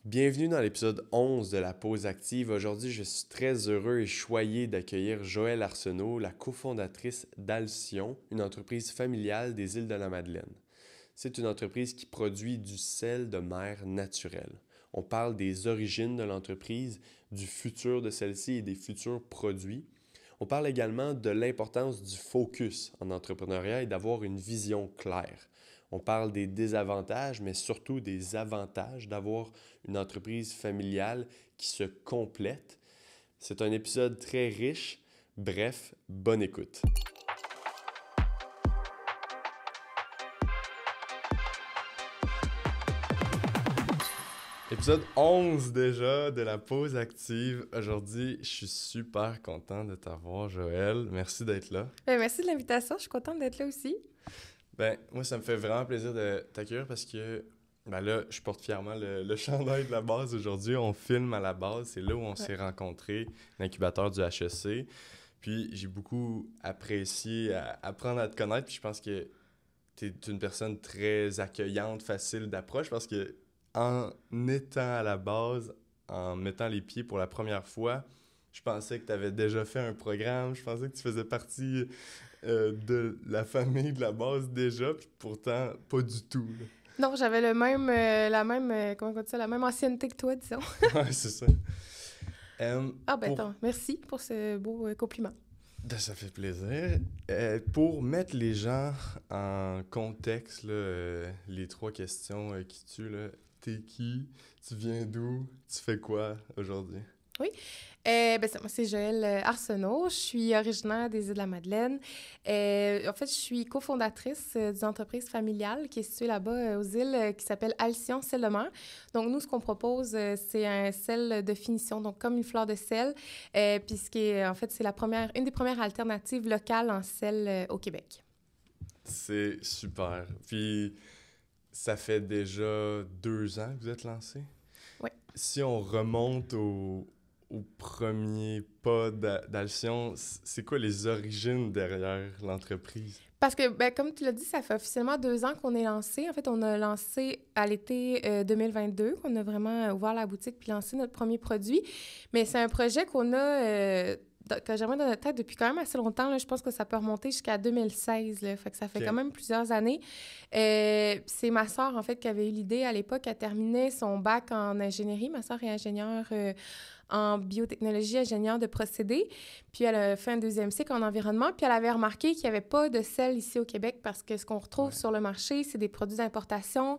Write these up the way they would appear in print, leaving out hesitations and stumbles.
Bienvenue dans l'épisode 11 de la Pause active. Aujourd'hui, je suis très heureux et choyé d'accueillir Joëlle Arsenault, la cofondatrice d'Alcyon, une entreprise familiale des îles de la Madeleine. C'est une entreprise qui produit du sel de mer naturel. On parle des origines de l'entreprise, du futur de celle-ci et des futurs produits. On parle également de l'importance du focus en entrepreneuriat et d'avoir une vision claire. On parle des désavantages, mais surtout des avantages d'avoir une entreprise familiale qui se complète. C'est un épisode très riche. Bref, bonne écoute. Épisode 11 déjà de la pause active. Aujourd'hui, je suis super content de t'avoir, Joëlle. Merci d'être là. Merci de l'invitation. Je suis contente d'être là aussi. Moi, ça me fait vraiment plaisir de t'accueillir parce que là, je porte fièrement le chandail de la base aujourd'hui. On filme à la base. C'est là où on s'est rencontrés, l'incubateur du HEC. Puis, j'ai beaucoup apprécié apprendre à te connaître. Puis, je pense que tu es une personne très accueillante, facile d'approche parce que en étant à la base, en mettant les pieds pour la première fois, je pensais que tu avais déjà fait un programme, je pensais que tu faisais partie de la famille de la base déjà, puis pourtant, pas du tout. Là. Non, j'avais la même ancienneté que toi, disons. Ouais, c'est ça. Merci pour ce beau compliment. Ça fait plaisir. Pour mettre les gens en contexte, là, les trois questions qui tuent, là, t'es qui? Tu viens d'où? Tu fais quoi aujourd'hui? Oui. Moi, c'est Joëlle Arsenault. Je suis originaire des Îles-de-la-Madeleine. En fait, je suis cofondatrice d'une entreprise familiale qui est située là-bas aux îles qui s'appelle Alcyon Sel de mer. Donc, nous, ce qu'on propose, c'est un sel de finition, donc comme une fleur de sel. Puis, en fait, c'est une des premières alternatives locales en sel au Québec. C'est super. Puis, ça fait déjà 2 ans que vous êtes lancé? Oui. Si on remonte au premier pas d'Alcyon, c'est quoi les origines derrière l'entreprise? Parce que, comme tu l'as dit, ça fait officiellement 2 ans qu'on est lancé. En fait, on a lancé à l'été 2022, qu'on a vraiment ouvert la boutique puis lancé notre premier produit. Mais c'est un projet qu'on a... que j'aimerais dans notre tête depuis quand même assez longtemps. Là. Je pense que ça peut remonter jusqu'à 2016. Là. Fait que ça fait quand même plusieurs années. C'est ma sœur, en fait, qui avait eu l'idée à l'époque. Elle terminait son bac en ingénierie. Ma sœur est ingénieure en biotechnologie, ingénieure de procédés. Puis elle a fait un 2e cycle en environnement. Puis elle avait remarqué qu'il n'y avait pas de sel ici au Québec parce que ce qu'on retrouve sur le marché, c'est des produits d'importation,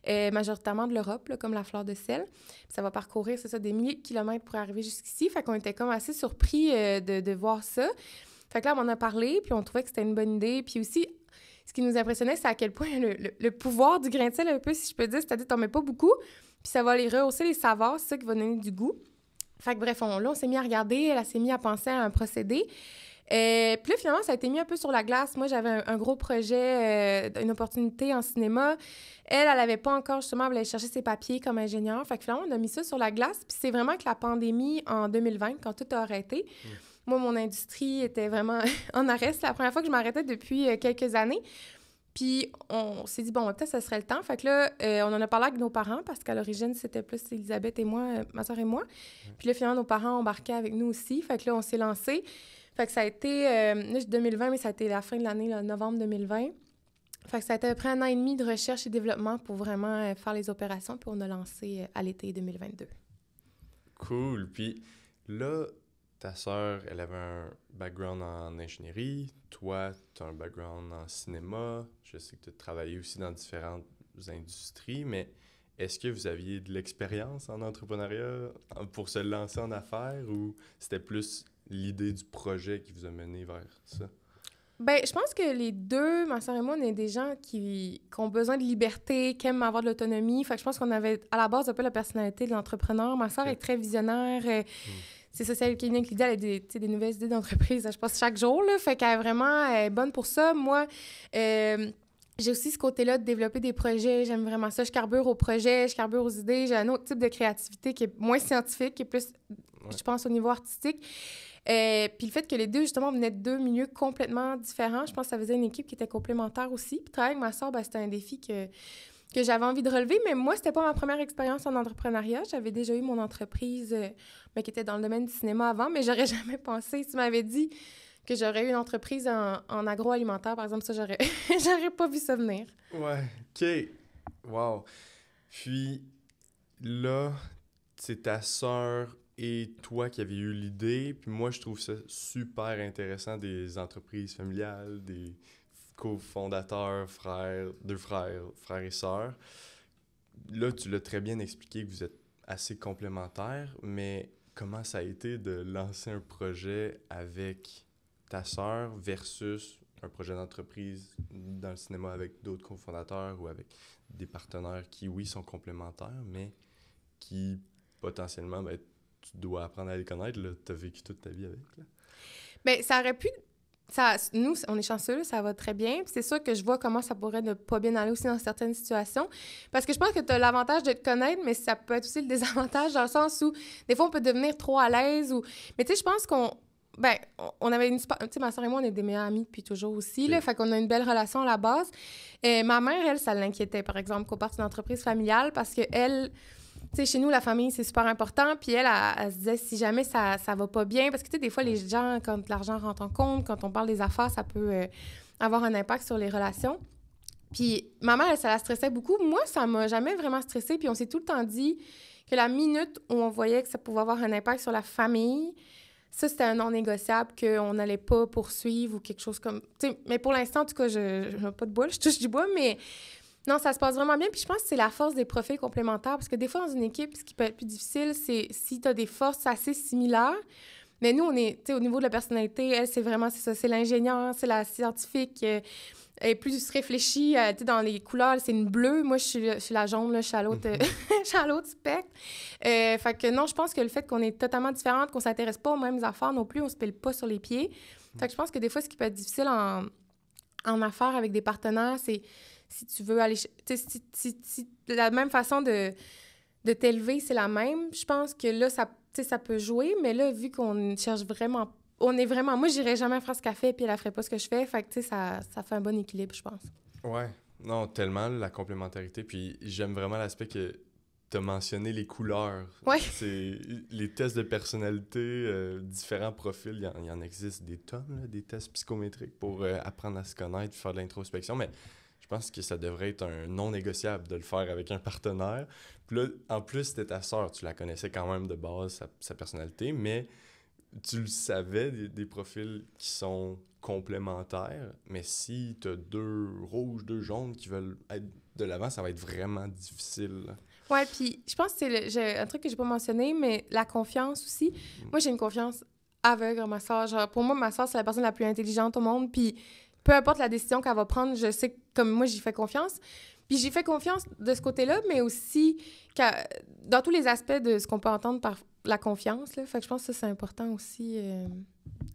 majoritairement de l'Europe, là, comme la fleur de sel. Puis ça va parcourir, c'est ça, des milliers de kilomètres pour arriver jusqu'ici. Fait qu'on était comme assez surpris de voir ça. Fait que là, on en a parlé, puis on trouvait que c'était une bonne idée. Puis aussi, ce qui nous impressionnait, c'est à quel point le pouvoir du grain de sel, un peu, si je peux dire, c'est-à-dire t'en mets pas beaucoup, puis ça va aller rehausser les saveurs, c'est ça qui va donner du goût. Fait que bref, on s'est mis à regarder, elle s'est mis à penser à un procédé. Puis là, finalement, ça a été mis un peu sur la glace. Moi, j'avais un gros projet, une opportunité en cinéma. Elle n'avait pas encore, justement, elle allait chercher ses papiers comme ingénieure. Fait que finalement, on a mis ça sur la glace. Puis c'est vraiment que la pandémie, en 2020, quand tout a arrêté, moi, mon industrie était vraiment en arrêt. C'est la première fois que je m'arrêtais depuis quelques années. Puis on s'est dit, bon, peut-être ça serait le temps. Fait que là, on en a parlé avec nos parents parce qu'à l'origine, c'était plus Elisabeth et moi, ma soeur et moi. Puis là, finalement, nos parents embarquaient avec nous aussi. Fait que là, on s'est lancé. Fait que ça a été, là, 2020, mais ça a été la fin de l'année, là, novembre 2020. Fait que ça a été à peu près 1 an et demi de recherche et développement pour vraiment faire les opérations. Puis on a lancé à l'été 2022. Cool. Puis là, ta sœur, elle avait un background en ingénierie. Toi, tu as un background en cinéma. Je sais que tu as travaillé aussi dans différentes industries, mais est-ce que vous aviez de l'expérience en entrepreneuriat pour se lancer en affaires ou c'était plus l'idée du projet qui vous a mené vers ça? Je pense que les deux, ma soeur et moi, on est des gens qui ont besoin de liberté, qui aiment avoir de l'autonomie. Fait que je pense qu'on avait à la base un peu la personnalité de l'entrepreneur. Ma soeur est très visionnaire. C'est ça, celle qui vient avec l'idée, elle a des nouvelles idées d'entreprise, je pense, chaque jour, là. Fait qu'elle est vraiment bonne pour ça. Moi, j'ai aussi ce côté-là de développer des projets. J'aime vraiment ça. Je carbure aux projets, je carbure aux idées. J'ai un autre type de créativité qui est moins scientifique, qui est plus, je pense, au niveau artistique. Puis le fait que les deux, justement, venaient de 2 milieux complètement différents, je pense que ça faisait une équipe qui était complémentaire aussi. Puis travailler avec ma soeur, c'était un défi que j'avais envie de relever, mais moi, c'était pas ma première expérience en entrepreneuriat. J'avais déjà eu mon entreprise qui était dans le domaine du cinéma avant, mais j'aurais jamais pensé, si tu m'avais dit que j'aurais eu une entreprise en agroalimentaire, par exemple, ça, j'aurais pas vu ça venir. Ouais, OK. Wow. Puis là, c'est ta sœur et toi qui avez eu l'idée. Puis moi, je trouve ça super intéressant, des entreprises familiales, des cofondateurs, frères et sœurs. Là, tu l'as très bien expliqué que vous êtes assez complémentaires, mais comment ça a été de lancer un projet avec ta sœur versus un projet d'entreprise dans le cinéma avec d'autres cofondateurs ou avec des partenaires qui, oui, sont complémentaires, mais qui, potentiellement, ben, tu dois apprendre à les connaître. Tu as vécu toute ta vie avec. Là. Bien, ça aurait pu... nous, on est chanceux, là, ça va très bien. Puis c'est sûr que je vois comment ça pourrait ne pas bien aller aussi dans certaines situations. Parce que je pense que tu as l'avantage de te connaître, mais ça peut être aussi le désavantage dans le sens où, des fois, on peut devenir trop à l'aise. Ou... Mais tu sais, je pense on avait une super... Tu sais, ma soeur et moi, on est des meilleures amies depuis toujours aussi, là. Fait qu'on a une belle relation à la base. Ma mère, elle, ça l'inquiétait, par exemple, qu'on parte d'une entreprise familiale parce qu'elle... Tu sais, chez nous, la famille, c'est super important. Puis elle se disait, si jamais ça va pas bien... Parce que, tu sais, des fois, les gens, quand l'argent rentre en compte, quand on parle des affaires, ça peut avoir un impact sur les relations. Puis ma mère, elle, ça la stressait beaucoup. Moi, ça m'a jamais vraiment stressée. Puis on s'est tout le temps dit que la minute où on voyait que ça pouvait avoir un impact sur la famille... Ça, c'était un non négociable qu'on n'allait pas poursuivre ou quelque chose comme... T'sais, mais pour l'instant, en tout cas, je n'ai pas de bois, je touche du bois, mais non, ça se passe vraiment bien. Puis je pense que c'est la force des profils complémentaires parce que des fois, dans une équipe, ce qui peut être plus difficile, c'est si tu as des forces assez similaires. Mais nous, on est, tu sais, au niveau de la personnalité, elle, c'est vraiment, c'est ça, c'est l'ingénieur, c'est la scientifique, elle est plus réfléchie, tu sais, dans les couleurs, c'est une bleue. Moi, je suis la jaune, là, je suis à l'autre, je suis à l'autre spectre. Fait que non, je pense que le fait qu'on est totalement différentes, qu'on s'intéresse pas aux mêmes affaires non plus, on se pile pas sur les pieds. Fait que je pense que des fois, ce qui peut être difficile en affaires avec des partenaires, c'est si tu veux aller... Tu sais, si la même façon de t'élever, c'est la même, je pense que là, ça peut jouer, mais là, vu qu'on cherche vraiment... On est vraiment... Moi, j'irais jamais faire ce qu'elle fait, puis elle ferait pas ce que je fais. Fait que, tu sais, ça fait un bon équilibre, je pense. Ouais. Non, tellement, la complémentarité. Puis j'aime vraiment l'aspect que tu as mentionné les couleurs. Ouais. C'est les tests de personnalité, différents profils. Il y en existe des tonnes, là, des tests psychométriques pour apprendre à se connaître, faire de l'introspection. Mais je pense que ça devrait être un non négociable de le faire avec un partenaire. Puis là, en plus, c'était ta sœur. Tu la connaissais quand même de base, sa personnalité, mais tu le savais, des profils qui sont complémentaires, mais si tu as 2 rouges, 2 jaunes qui veulent être de l'avant, ça va être vraiment difficile. Là. Ouais, puis je pense que c'est un truc que j'ai pas mentionné, mais la confiance aussi. Moi, j'ai une confiance aveugle en ma soeur. Genre, pour moi, ma soeur, c'est la personne la plus intelligente au monde, puis peu importe la décision qu'elle va prendre, je sais que, comme moi, j'y fais confiance. Puis j'y fais confiance de ce côté-là, mais aussi dans tous les aspects de ce qu'on peut entendre par la confiance. Là. Fait que je pense que ça, c'est important aussi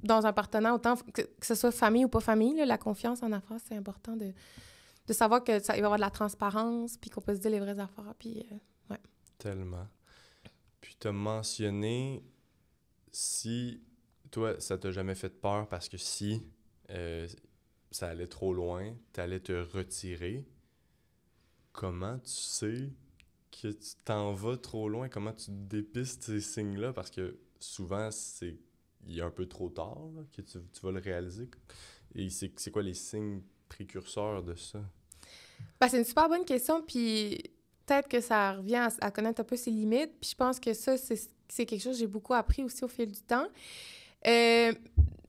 dans un partenaire, autant que ce soit famille ou pas famille. Là, la confiance en affaires, c'est important de savoir qu'il va y avoir de la transparence, puis qu'on peut se dire les vraies affaires. Puis, ouais. Tellement. Puis tu as mentionné si toi, ça t'a jamais fait peur parce que si ça allait trop loin, tu allais te retirer. Comment tu sais que tu t'en vas trop loin? Comment tu dépistes ces signes-là? Parce que souvent, il est un peu trop tard là, que tu vas le réaliser. Et c'est quoi les signes précurseurs de ça? Ben, c'est une super bonne question, puis peut-être que ça revient à connaître un peu ses limites. Puis je pense que ça, c'est quelque chose que j'ai beaucoup appris aussi au fil du temps.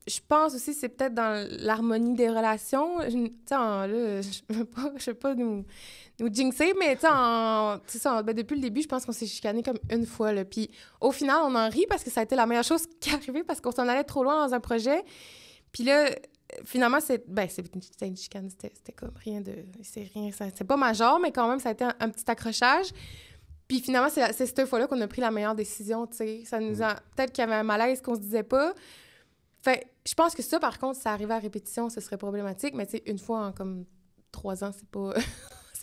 Je pense aussi que c'est peut-être dans l'harmonie des relations. Tu sais, là, je veux pas nous jinxer, mais tu sais, depuis le début, je pense qu'on s'est chicané comme une fois. Là. Puis au final, on en rit parce que ça a été la meilleure chose qui est arrivée parce qu'on s'en allait trop loin dans un projet. Puis là, finalement, c'était une chicane, c'était comme rien de... C'est pas majeur, mais quand même, ça a été un petit accrochage. Puis finalement, c'est cette fois-là qu'on a pris la meilleure décision, tu sais. Ça nous a... Peut-être qu'il y avait un malaise qu'on se disait pas. Fait, je pense que ça, par contre, si ça arrivait à répétition, ce serait problématique. Mais tu sais, une fois en comme 3 ans, c'est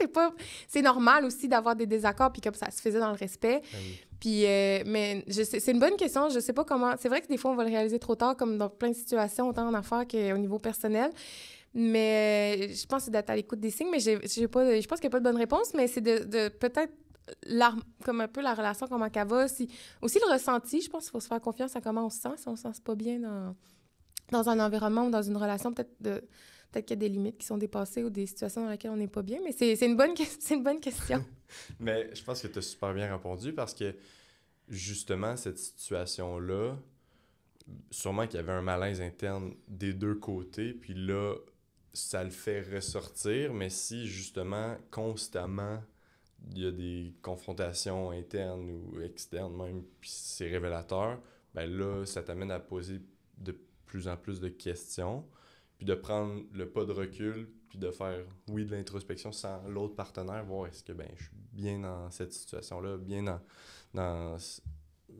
pas... C'est normal aussi d'avoir des désaccords, puis comme ça se faisait dans le respect. Ah oui. Puis, mais c'est une bonne question. Je sais pas comment... C'est vrai que des fois, on va le réaliser trop tard, comme dans plein de situations, autant en affaires qu'au niveau personnel. Mais je pense que c'est d'être à l'écoute des signes, mais je pense qu'il n'y a pas de bonne réponse, mais c'est de peut-être comme un peu la relation, comment qu'elle va. Aussi le ressenti, je pense qu'il faut se faire confiance à comment on se sent. Si on ne se sent pas bien dans un environnement ou dans une relation, peut-être qu'il y a des limites qui sont dépassées ou des situations dans lesquelles on n'est pas bien, mais c'est une bonne question. Mais je pense que tu as super bien répondu parce que, justement, cette situation-là, sûrement qu'il y avait un malaise interne des deux côtés, puis là, ça le fait ressortir, mais si, justement, constamment, il y a des confrontations internes ou externes même, puis c'est révélateur, ben là, ça t'amène à poser de plus en plus de questions, puis de prendre le pas de recul, puis de faire, oui, de l'introspection sans l'autre partenaire, voir est-ce que ben, je suis bien dans cette situation-là, bien dans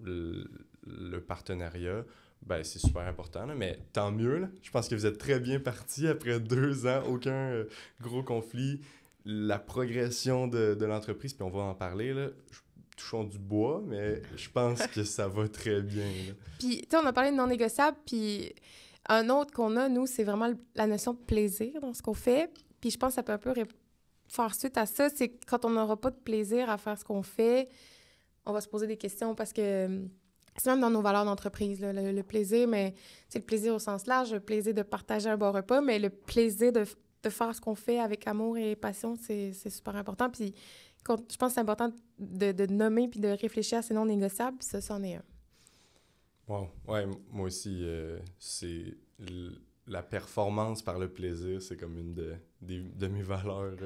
le partenariat, ben c'est super important, là, mais tant mieux, là. Je pense que vous êtes très bien partis après 2 ans, aucun gros conflit. La progression de l'entreprise, puis on va en parler, là, touchons du bois, mais je pense que ça va très bien. Là. Puis, tu sais, on a parlé de non négociable, puis un autre qu'on a, nous, c'est vraiment la notion de plaisir dans ce qu'on fait. Puis je pense que ça peut un peu faire suite à ça, c'est quand on n'aura pas de plaisir à faire ce qu'on fait, on va se poser des questions parce que c'est même dans nos valeurs d'entreprise, là, le plaisir, mais c'est le plaisir au sens large, le plaisir de partager un bon repas, mais le plaisir de faire ce qu'on fait avec amour et passion, c'est super important. Puis je pense que c'est important de nommer puis de réfléchir à ces non négociables, puis ça, c'en est un. Wow. Ouais, moi aussi, la performance par le plaisir, c'est comme une de mes valeurs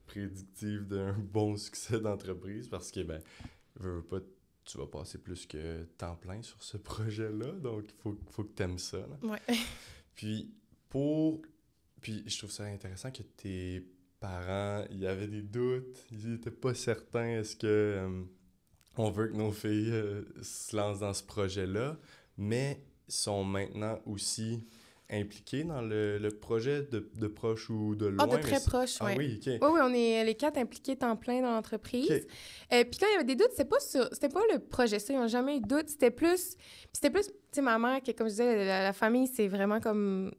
prédictives d'un bon succès d'entreprise parce que, ben, veux pas, tu vas passer plus que temps plein sur ce projet-là, donc faut que tu aimes ça. Là. Ouais. Puis, puis je trouve ça intéressant que tes parents, il y avait des doutes, ils n'étaient pas certains, est-ce que on veut que nos filles se lancent dans ce projet-là, mais sont maintenant aussi impliqués dans le projet de proche ou de loin. De très proche, oui. Ah oui, OK. Oui, on est les 4 impliqués temps plein dans l'entreprise. OK. Puis quand il y avait des doutes, c'était pas le projet, ça, ils n'ont jamais eu de doute. C'était plus, tu sais, ma mère, qui, comme je disais, la famille, c'est vraiment comme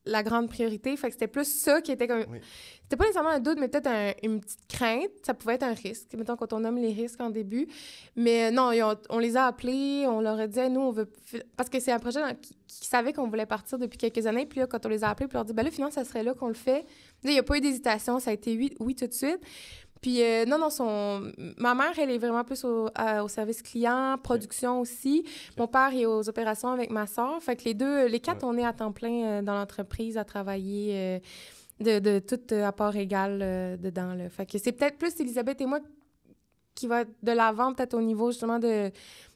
la grande priorité. Fait que c'était plus ça qui était comme... Oui. C'était pas nécessairement un doute, mais peut-être une petite crainte. Ça pouvait être un risque, mettons, quand on nomme les risques en début. Mais non, on les a appelés, on leur a dit, nous, on veut... Parce que c'est un projet qui savait qu'on voulait partir depuis quelques années. Puis là, quand on les a appelés, puis on leur dit, ben là, finalement, ça serait là qu'on le fait. Là, il n'y a pas eu d'hésitation, ça a été oui tout de suite. Puis non, ma mère, elle est vraiment plus au service client, production aussi. Okay. Mon père est aux opérations avec ma soeur. Fait que les 4, on est à temps plein dans l'entreprise à travailler de tout apport égal dedans. Là. Fait que c'est peut-être plus Elisabeth et moi qui va être de l'avant, peut-être au niveau justement de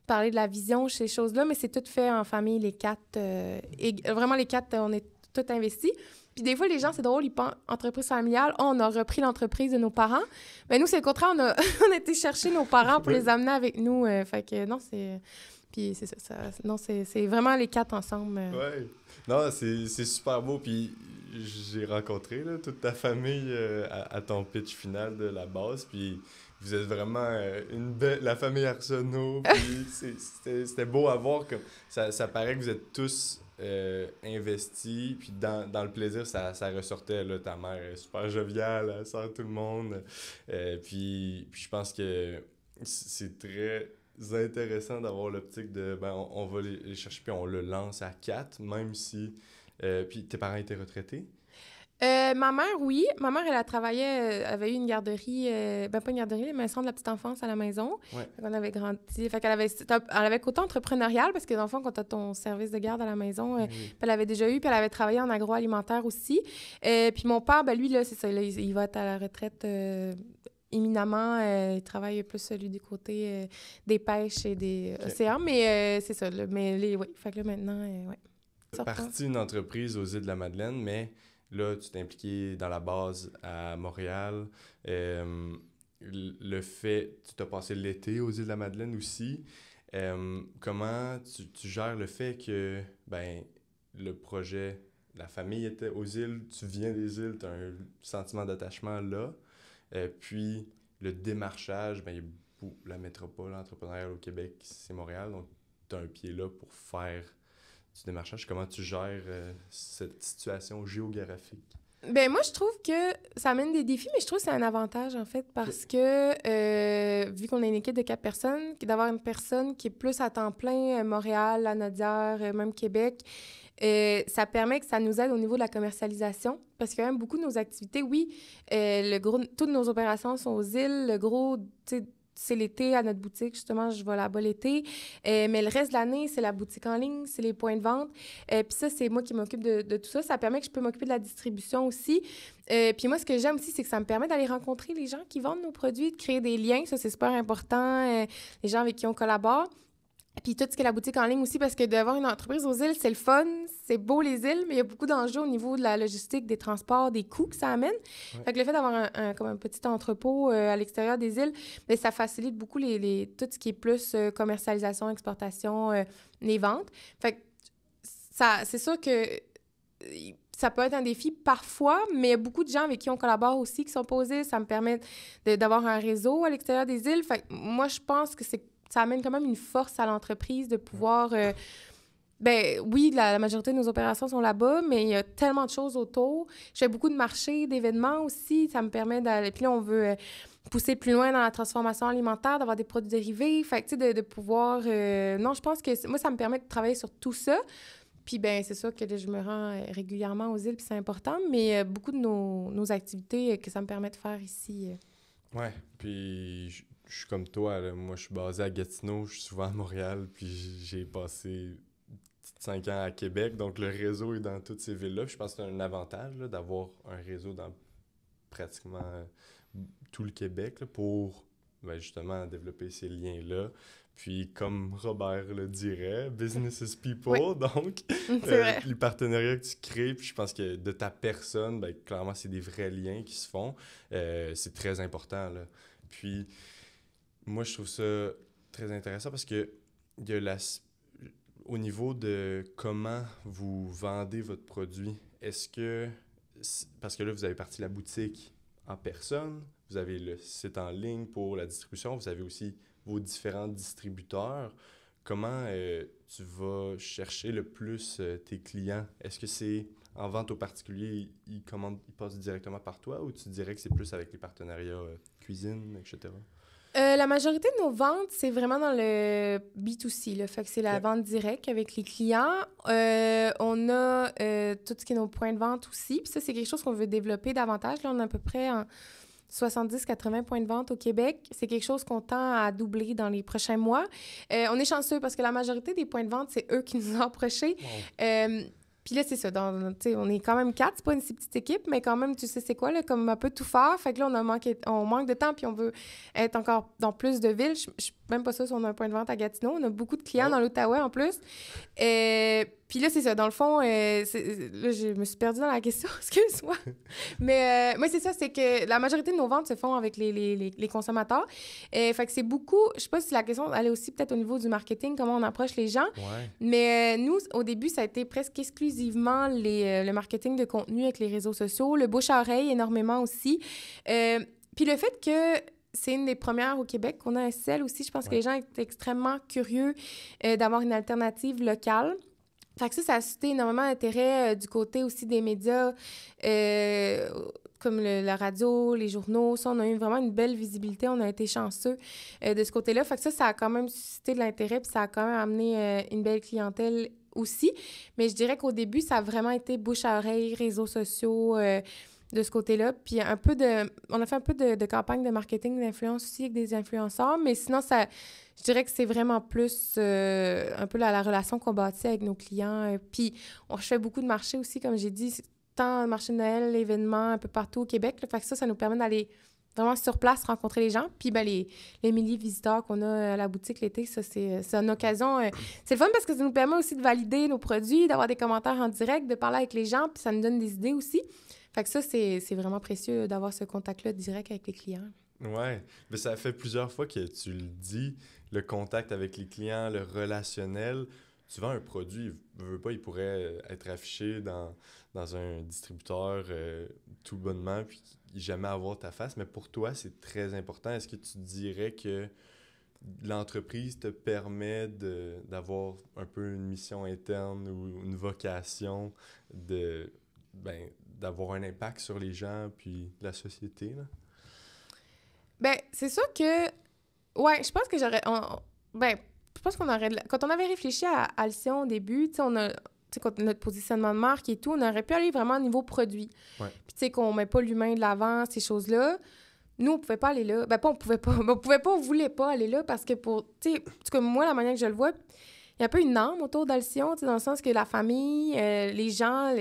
parler de la vision, ces choses-là, mais c'est tout fait en famille, les 4. Et vraiment, les 4, on est tout investis. Puis des fois, les gens, c'est drôle, ils pensent entreprise familiale, on a repris l'entreprise de nos parents. Mais nous, c'est le contraire, on a été chercher nos parents pour les amener avec nous. Fait que non, c'est... Puis c'est ça. Non, c'est vraiment les 4 ensemble. Ouais. Non, c'est super beau. Puis j'ai rencontré là, toute ta famille à ton pitch final de la base. Puis vous êtes vraiment la famille Arsenault. Puis c'était beau à voir. Comme ça paraît que vous êtes tous investis. Puis dans le plaisir, ça ressortait. Là, ta mère est super joviale, elle sort tout le monde. Puis je pense que c'est très intéressant d'avoir l'optique de on va les chercher puis on le lance à 4, même si puis tes parents étaient retraités? Ma mère, oui. Ma mère, elle travaillait, avait eu une garderie, pas une garderie, mais un centre de la petite enfance à la maison. Ouais. On avait grandi. Fait qu'elle avait côté entrepreneurial, parce que dans le fond, quand tu as ton service de garde à la maison, elle avait déjà eu, puis elle avait travaillé en agroalimentaire aussi. Puis mon père, lui, là, c'est ça, là, il va être à la retraite éminemment. Il travaille plus, lui, du côté des pêches et des océans, mais c'est ça. Là, mais oui, fait que là, maintenant, ouais. Tu as parti une entreprise aux Îles-de-la-Madeleine, mais là, tu t'es impliqué dans la base à Montréal. Le fait, tu t'as passé l'été aux Îles-de-la-Madeleine aussi. Comment tu gères le fait que le projet, la famille était aux îles, tu viens des îles, tu as un sentiment d'attachement là. Puis le démarchage, la métropole entrepreneuriale au Québec, c'est Montréal. Donc, tu as un pied là pour faire du démarchage? Comment tu gères cette situation géographique? Ben moi, je trouve que ça amène des défis, mais je trouve que c'est un avantage, en fait, parce que, vu qu'on est une équipe de 4 personnes, d'avoir une personne qui est plus à temps plein, Montréal, Lanaudière, même Québec, ça permet que ça nous aide au niveau de la commercialisation, parce que quand même, beaucoup de nos activités, oui, toutes nos opérations sont aux îles, le gros, tu sais, c'est l'été à notre boutique, justement, je vais là-bas l'été. Mais le reste de l'année, c'est la boutique en ligne, c'est les points de vente. Puis ça, c'est moi qui m'occupe de tout ça. Ça permet que je peux m'occuper de la distribution aussi. Puis moi, ce que j'aime aussi, c'est que ça me permet d'aller rencontrer les gens qui vendent nos produits, de créer des liens. Ça, c'est super important. Les gens avec qui on collabore. Puis tout ce qui est la boutique en ligne aussi, parce que d'avoir une entreprise aux îles, c'est le fun, c'est beau les îles, mais il y a beaucoup d'enjeux au niveau de la logistique, des transports, des coûts que ça amène. Ouais. Fait que le fait d'avoir comme un petit entrepôt à l'extérieur des îles, bien, ça facilite beaucoup tout ce qui est plus commercialisation, exportation, les ventes. Fait que c'est sûr que ça peut être un défi parfois, mais il y a beaucoup de gens avec qui on collabore aussi qui sont pas aux îles. Ça me permet d'avoir un réseau à l'extérieur des îles. Fait que moi, je pense que ça amène quand même une force à l'entreprise de pouvoir... ben oui, la majorité de nos opérations sont là-bas, mais il y a tellement de choses autour. Je fais beaucoup de marchés, d'événements aussi. Ça me permet d'aller... Puis là, on veut pousser plus loin dans la transformation alimentaire, d'avoir des produits dérivés. Fait que, tu sais, de pouvoir... Non, je pense que moi, ça me permet de travailler sur tout ça. Puis, ben c'est sûr que là, je me rends régulièrement aux îles, puis c'est important, mais beaucoup de nos activités que ça me permet de faire ici. Ouais, puis je suis comme toi, là. Moi je suis basé à Gatineau, je suis souvent à Montréal, puis j'ai passé 5 ans à Québec, donc le réseau est dans toutes ces villes-là. Puis je pense que c'est un avantage là, d'avoir un réseau dans pratiquement tout le Québec là, pour justement développer ces liens-là. Puis comme Robert le dirait, business is people, Oui. donc C'est vrai. les partenariats que tu crées, puis je pense que de ta personne, clairement c'est des vrais liens qui se font. C'est très important, là. Puis moi je trouve ça très intéressant parce que il y a au niveau de comment vous vendez votre produit, est-ce que, parce que là, vous avez parti la boutique en personne, vous avez le site en ligne pour la distribution, vous avez aussi vos différents distributeurs. Comment tu vas chercher le plus tes clients? Est-ce que c'est en vente aux particuliers, ils passent directement par toi ou tu dirais que c'est plus avec les partenariats cuisine, etc.? La majorité de nos ventes, c'est vraiment dans le B2C, là. Fait que c'est la Ok. vente directe avec les clients. On a tout ce qui est nos points de vente aussi. Puis ça, c'est quelque chose qu'on veut développer davantage. Là, on a à peu près 70-80 points de vente au Québec. C'est quelque chose qu'on tend à doubler dans les prochains mois. On est chanceux parce que la majorité des points de vente, c'est eux qui nous ont approchés. Wow. Puis là, c'est ça. On est quand même 4, c'est pas une si petite équipe, mais quand même, tu sais, c'est quoi, là, comme un peu tout faire. Fait que là, on manque de temps, puis on veut être encore dans plus de villes. Je suis même pas sûre si on a un point de vente à Gatineau. On a beaucoup de clients Oh. dans l'Outaouais en plus. Puis là, c'est ça. Dans le fond, là, je me suis perdue dans la question, excuse-moi. Mais moi, c'est ça, c'est que la majorité de nos ventes se font avec les consommateurs. Fait que c'est beaucoup... Je sais pas si la question, elle est aussi peut-être au niveau du marketing, comment on approche les gens. Ouais. Mais nous, au début, ça a été presque exclusivement le marketing de contenu avec les réseaux sociaux, le bouche-à-oreille énormément aussi. Puis le fait que c'est une des premières au Québec qu'on a un sel aussi, je pense que Ouais. les gens étaient extrêmement curieux d'avoir une alternative locale. Fait que ça a suscité énormément d'intérêt du côté aussi des médias, comme la radio, les journaux. Ça, on a eu vraiment une belle visibilité. On a été chanceux de ce côté-là. Fait que ça a quand même suscité de l'intérêt, puis ça a quand même amené une belle clientèle aussi. Mais je dirais qu'au début, ça a vraiment été bouche à oreille, réseaux sociaux, de ce côté-là. Puis on a fait un peu de campagne de marketing d'influence aussi avec des influenceurs, mais sinon, je dirais que c'est vraiment plus un peu la relation qu'on bâtit avec nos clients. Puis je fais beaucoup de marchés aussi, comme j'ai dit, tant marché de Noël, événements un peu partout au Québec. Là. Fait que ça nous permet d'aller vraiment sur place, rencontrer les gens. Puis ben, les milliers de visiteurs qu'on a à la boutique l'été, ça, c'est une occasion. C'est le fun parce que ça nous permet aussi de valider nos produits, d'avoir des commentaires en direct, de parler avec les gens, puis ça nous donne des idées aussi. Fait que ça, c'est vraiment précieux d'avoir ce contact-là direct avec les clients. Ouais, mais ça fait plusieurs fois que tu le dis, le contact avec les clients, le relationnel. Tu vends un produit, veux pas, il pourrait être affiché dans un distributeur tout bonnement, puis jamais avoir ta face, mais pour toi, c'est très important. Est-ce que tu dirais que l'entreprise te permet d'avoir un peu une mission interne ou une vocation d'avoir un impact sur les gens puis la société, là? Ben, c'est sûr que... Ouais, je pense que je pense qu'on aurait... Quand on avait réfléchi à Alcyon au début, tu sais, notre positionnement de marque et tout, on aurait pu aller vraiment au niveau produit. Ouais. Puis, tu sais, qu'on met pas l'humain de l'avant, ces choses-là. Nous, on pouvait pas aller là. Ben, pas on pouvait pas. On voulait pas aller là parce que tu sais, en tout cas, moi, la manière que je le vois, il y a un peu une âme autour d'Alcyon, tu sais, dans le sens que la famille, les gens,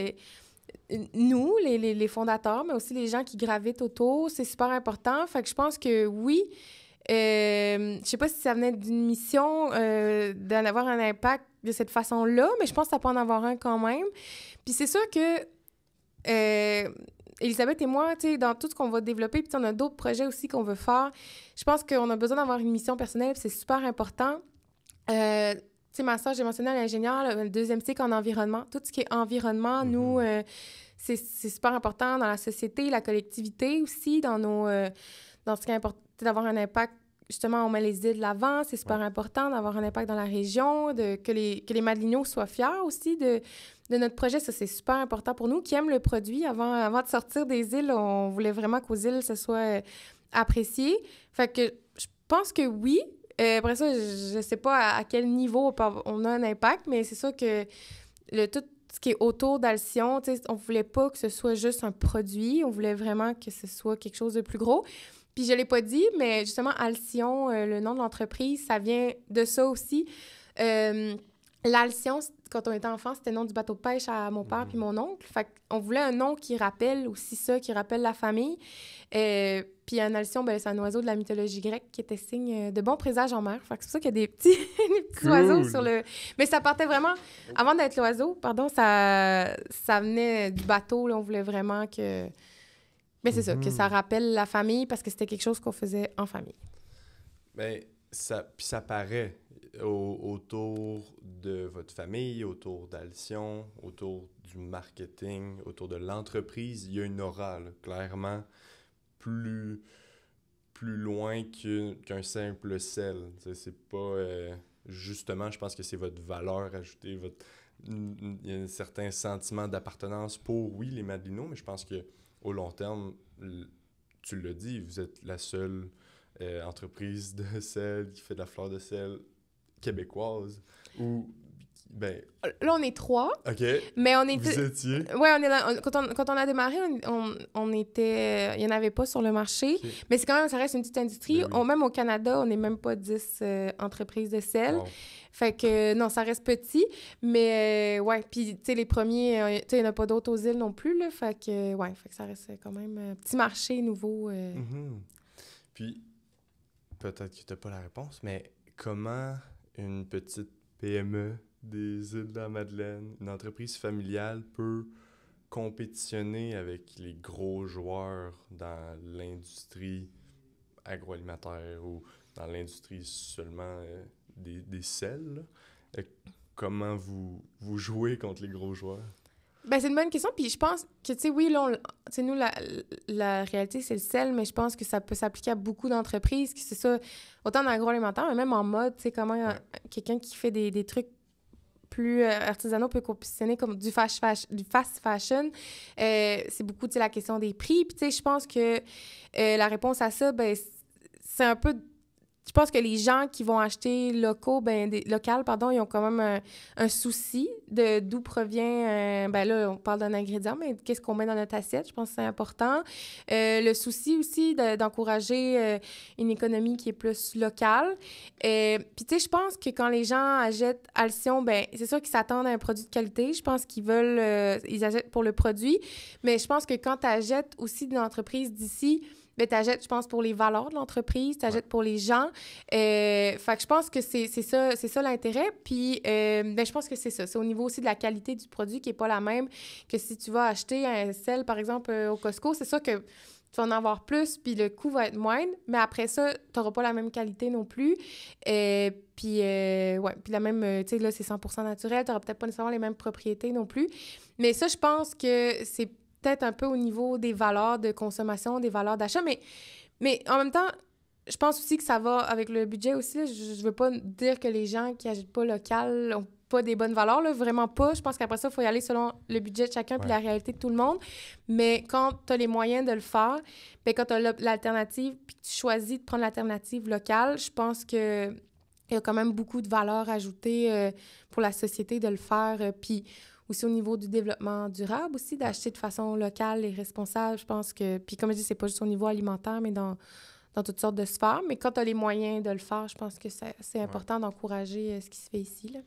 nous, les fondateurs, mais aussi les gens qui gravitent autour, c'est super important. Fait que je pense que oui, je sais pas si ça venait d'une mission d'en avoir un impact de cette façon-là, mais je pense que ça peut en avoir un quand même. Puis c'est sûr que Elisabeth et moi, tu sais, dans tout ce qu'on va développer, puis on a d'autres projets aussi qu'on veut faire, je pense qu'on a besoin d'avoir une mission personnelle, puis c'est super important. Tu sais, ma soeur, j'ai mentionné à l'ingénieur, le deuxième cycle en environnement. Tout ce qui est environnement, nous, c'est super important dans la société, la collectivité aussi, dans ce qui est important, d'avoir un impact. Justement, on met les idées de l'avant, c'est super important d'avoir un impact dans la région, que les Madelineaux soient fiers aussi de notre projet. Ça, c'est super important pour nous, qui aiment le produit. Avant de sortir des îles, on voulait vraiment qu'aux îles, ce soit apprécié. Fait que je pense que oui. Après ça, je sais pas à quel niveau on a un impact, mais c'est sûr que tout ce qui est autour d'Alcyon, on voulait pas que ce soit juste un produit. On voulait vraiment que ce soit quelque chose de plus gros. Puis je l'ai pas dit, mais justement, Alcyon, le nom de l'entreprise, ça vient de ça aussi. L'Alcyon, quand on était enfant, c'était le nom du bateau de pêche à mon père puis mon oncle. Fait qu'on voulait un nom qui rappelle aussi ça, qui rappelle la famille. Puis un Alcyon, ben, c'est un oiseau de la mythologie grecque qui était signe de bon présage en mer. Fait que c'est pour ça qu'il y a des petits oiseaux sur le... Mais ça partait vraiment... Avant d'être l'oiseau, pardon, ça venait du bateau. Là, on voulait vraiment que... Mais c'est ça, que ça rappelle la famille parce que c'était quelque chose qu'on faisait en famille. Bien, puis ça paraît autour de votre famille, autour d'Alcyon, autour du marketing, autour de l'entreprise. Il y a une aura, là, clairement, plus loin qu'un simple sel. C'est pas... justement, je pense que c'est votre valeur ajoutée, il y a un certain sentiment d'appartenance pour, oui, les Madelineaux, mais je pense que au long terme, tu l'as dit, vous êtes la seule entreprise de sel qui fait de la fleur de sel québécoise. Là, on est 3. OK. Mais on était... Vous étiez? Oui, on est là. Quand on a démarré, on était... Il n'y en avait pas sur le marché. Okay. Mais c'est quand même, ça reste une petite industrie. Ben oui. Même au Canada, on n'est même pas 10 entreprises de sel. Wow. Fait que, non, ça reste petit. Mais, ouais. Puis, tu sais, les premiers, tu sais, il n'y en a pas d'autres aux îles non plus, là. Fait que, ouais. Fait que ça reste quand même un petit marché nouveau. Puis, peut-être que tu n'as pas la réponse, mais comment une petite PME des îles de la Madeleine, une entreprise familiale peut compétitionner avec les gros joueurs dans l'industrie agroalimentaire ou dans l'industrie seulement des sels? Comment vous jouez contre les gros joueurs? Ben, c'est une bonne question. Puis je pense que, tu sais, oui, là, nous, la réalité, c'est le sel, mais je pense que ça peut s'appliquer à beaucoup d'entreprises, que c'est ça, autant dans l'agroalimentaire, mais même en mode, tu sais, comment quelqu'un qui fait des trucs plus artisanaux peut compétitionner comme du fast fashion. C'est beaucoup, tu sais, la question des prix. Puis, tu sais, je pense que la réponse à ça, ben, c'est un peu... Je pense que les gens qui vont acheter local, ils ont quand même un souci de d'où provient... ben là, on parle d'un ingrédient, mais qu'est-ce qu'on met dans notre assiette? Je pense que c'est important. Le souci aussi d'encourager une économie qui est plus locale. Puis, tu sais, je pense que quand les gens achètent Alcyon, ben c'est sûr qu'ils s'attendent à un produit de qualité. Je pense qu'ils veulent... ils achètent pour le produit. Mais je pense que quand tu achètes aussi d'une entreprise d'ici... Ben, t'achètes, je pense, pour les valeurs de l'entreprise, t'achètes pour les gens. Fait que je pense que c'est ça l'intérêt. Puis, ben, je pense que c'est ça. C'est au niveau aussi de la qualité du produit qui n'est pas la même que si tu vas acheter un sel, par exemple, au Costco. C'est sûr que tu vas en avoir plus, puis le coût va être moindre. Mais après ça, tu n'auras pas la même qualité non plus. Puis la même, tu sais, là, c'est 100% naturel. Tu n'auras peut-être pas nécessairement les mêmes propriétés non plus. Mais ça, je pense que c'est peut-être un peu au niveau des valeurs de consommation, des valeurs d'achat, mais en même temps, je pense aussi que ça va avec le budget aussi. Là. Je veux pas dire que les gens qui n'achètent pas local ont pas des bonnes valeurs, là, vraiment pas. Je pense qu'après ça, il faut y aller selon le budget de chacun puis la réalité de tout le monde. Mais quand tu as les moyens de le faire, bien, quand tu as l'alternative puis que tu choisis de prendre l'alternative locale, je pense que il y a quand même beaucoup de valeur ajoutée pour la société de le faire. Puis aussi au niveau du développement durable aussi, d'acheter de façon locale et responsable. Je pense que... Puis comme je dis, c'est pas juste au niveau alimentaire, mais dans toutes sortes de sphères. Mais quand tu as les moyens de le faire, je pense que c'est important d'encourager ce qui se fait ici, là.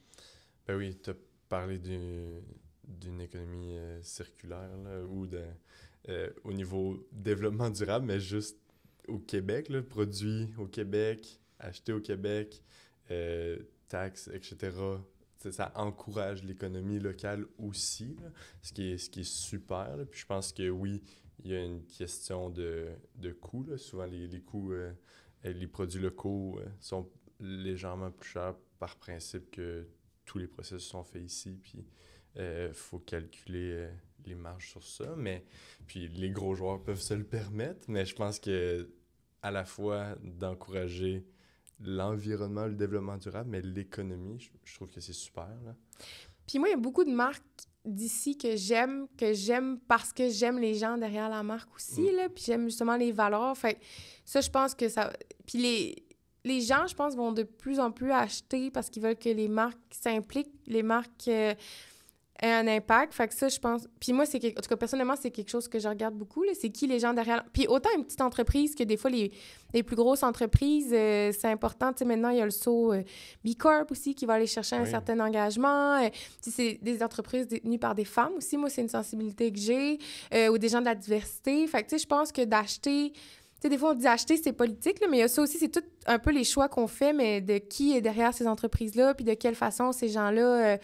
Ben oui, tu as parlé d'une économie circulaire là, ou au niveau développement durable, mais juste au Québec, là, produit au Québec, acheté au Québec, taxes, etc. Ça encourage l'économie locale aussi, là, ce qui est super. Là. Puis je pense que oui, il y a une question de coûts. Là. Souvent, les coûts, les produits locaux sont légèrement plus chers par principe que tous les processus sont faits ici. Puis faut calculer les marges sur ça. Mais puis les gros joueurs peuvent se le permettre. Mais je pense que à la fois d'encourager l'environnement, le développement durable, mais l'économie, je trouve que c'est super, là. Puis moi, il y a beaucoup de marques d'ici que j'aime parce que j'aime les gens derrière la marque aussi, là, puis j'aime justement les valeurs. Fait ça, je pense que ça... Puis les gens, je pense, vont de plus en plus acheter parce qu'ils veulent que les marques s'impliquent, les marques... aient un impact. Fait que ça, je pense... Puis moi, en tout cas, personnellement, c'est quelque chose que je regarde beaucoup, là. C'est qui les gens derrière... Puis autant une petite entreprise que des fois, les plus grosses entreprises, c'est important. Tu sais, maintenant, il y a le saut B Corp aussi qui va aller chercher un certain engagement. C'est des entreprises détenues par des femmes aussi. Moi, c'est une sensibilité que j'ai. Ou des gens de la diversité. Fait que, tu sais, je pense que d'acheter... Tu sais, des fois, on dit acheter, c'est politique, là, mais il y a ça aussi, c'est tout un peu les choix qu'on fait, mais de qui est derrière ces entreprises-là, puis de quelle façon ces gens-là...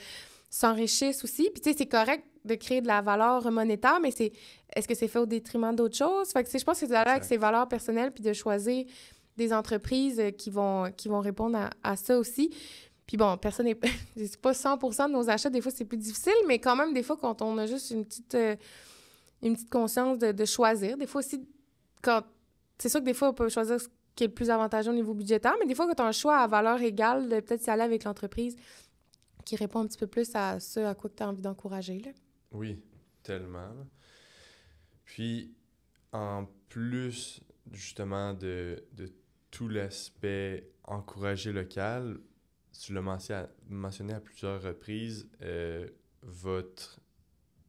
s'enrichissent aussi. Puis, tu sais, c'est correct de créer de la valeur monétaire, mais est-ce que c'est fait au détriment d'autres choses? Fait que, je pense que c'est d'aller avec ses valeurs personnelles puis de choisir des entreprises qui vont répondre à ça aussi. Puis bon, personne n'est... c'est pas 100% de nos achats. Des fois, c'est plus difficile, mais quand même, des fois, quand on a juste une petite conscience de choisir, des fois aussi, quand... C'est sûr que des fois, on peut choisir ce qui est le plus avantageux au niveau budgétaire, mais des fois, quand tu as un choix à valeur égale, de peut-être y aller avec l'entreprise qui répond un petit peu plus à ce à quoi tu as envie d'encourager, là. Oui, tellement. Puis, en plus, justement, de tout l'aspect encourager local, tu l'as mentionné à plusieurs reprises, votre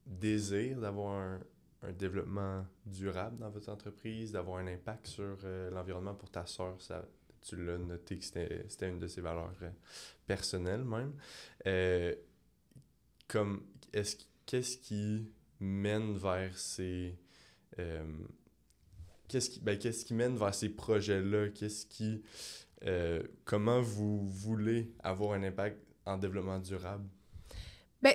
désir d'avoir un développement durable dans votre entreprise, d'avoir un impact sur l'environnement pour ta sœur, tu l'as noté que c'était une de ses valeurs personnelles même. Qu'est-ce qui mène vers ces... qu'est-ce qui mène vers ces projets-là? Comment vous voulez avoir un impact en développement durable? Bien,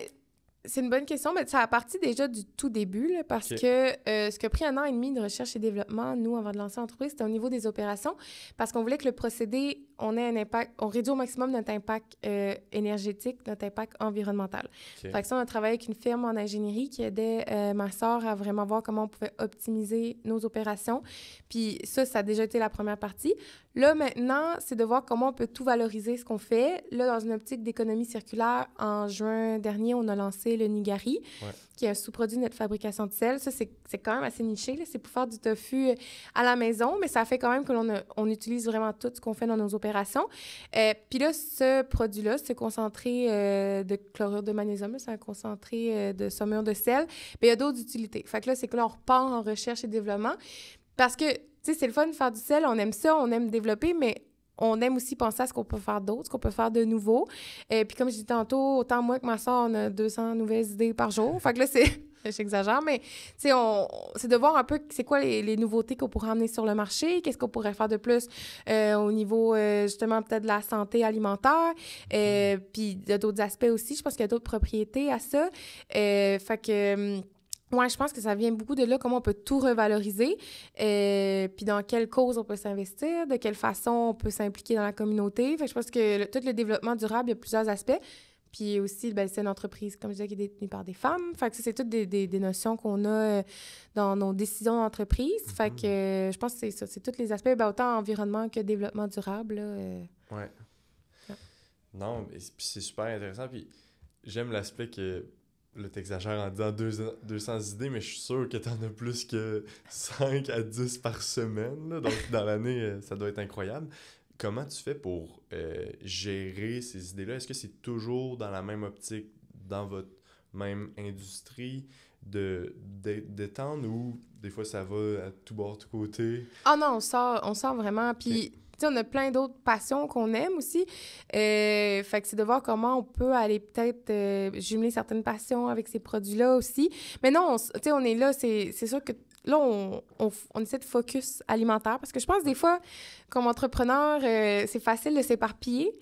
c'est une bonne question, mais ça a parti déjà du tout début, là, parce que ce qui a pris 1 an et demi de recherche et développement, nous, avant de lancer l'entreprise, c'était au niveau des opérations, parce qu'on voulait que le procédé, on ait un impact, on réduit au maximum notre impact énergétique, notre impact environnemental. Fait que ça, on a travaillé avec une firme en ingénierie qui aidait ma sœur à vraiment voir comment on pouvait optimiser nos opérations. Puis ça a déjà été la première partie. Là, maintenant, c'est de voir comment on peut tout valoriser ce qu'on fait. Là, dans une optique d'économie circulaire, en juin dernier, on a lancé le Nigari, qui est un sous-produit de notre fabrication de sel. Ça, c'est quand même assez niché, là. C'est pour faire du tofu à la maison, mais ça fait quand même que on utilise vraiment tout ce qu'on fait dans nos opérations. Puis là, ce produit-là, c'est concentré de chlorure de magnésium, c'est un concentré de saumure de sel. Puis il y a d'autres utilités. Fait que là, c'est que là, on repart en recherche et développement. Parce que, tu sais, c'est le fun de faire du sel, on aime ça, on aime développer, mais on aime aussi penser à ce qu'on peut faire d'autre, ce qu'on peut faire de nouveau. Puis comme je disais tantôt, autant moi que ma soeur, on a 200 nouvelles idées par jour. Fait que là, j'exagère, mais tu sais, c'est de voir un peu c'est quoi les nouveautés qu'on pourrait amener sur le marché, qu'est-ce qu'on pourrait faire de plus au niveau, justement, peut-être de la santé alimentaire. Puis il y a d'autres aspects aussi, je pense qu'il y a d'autres propriétés à ça. Fait que... ouais, je pense que ça vient beaucoup de là, comment on peut tout revaloriser, puis dans quelle cause on peut s'investir, de quelle façon on peut s'impliquer dans la communauté. Fait que je pense que tout le développement durable, il y a plusieurs aspects. Puis aussi, ben, c'est une entreprise, comme je disais, qui est détenue par des femmes. Fait que ça, c'est toutes des notions qu'on a dans nos décisions d'entreprise. Fait que je pense que c'est ça. C'est tous les aspects, ben, autant environnement que développement durable. Là, Ouais. Non, mais puis c'est super intéressant. Puis j'aime l'aspect que, là, t'exagères en disant 200 idées, mais je suis sûr que t'en as plus que 5 à 10 par semaine. Là. Donc, dans l'année, ça doit être incroyable. Comment tu fais pour gérer ces idées-là? Est-ce que c'est toujours dans la même optique, dans votre même industrie, d'étendre ou des fois ça va à tout bord, tout côté? Ah non, on sort vraiment. Puis, tu sais, on a plein d'autres passions qu'on aime aussi. Fait que c'est de voir comment on peut aller peut-être jumeler certaines passions avec ces produits-là aussi. Mais non, tu sais, on est là, c'est sûr que là, on essaie de focus alimentaire parce que je pense des fois, comme entrepreneur, c'est facile de s'éparpiller.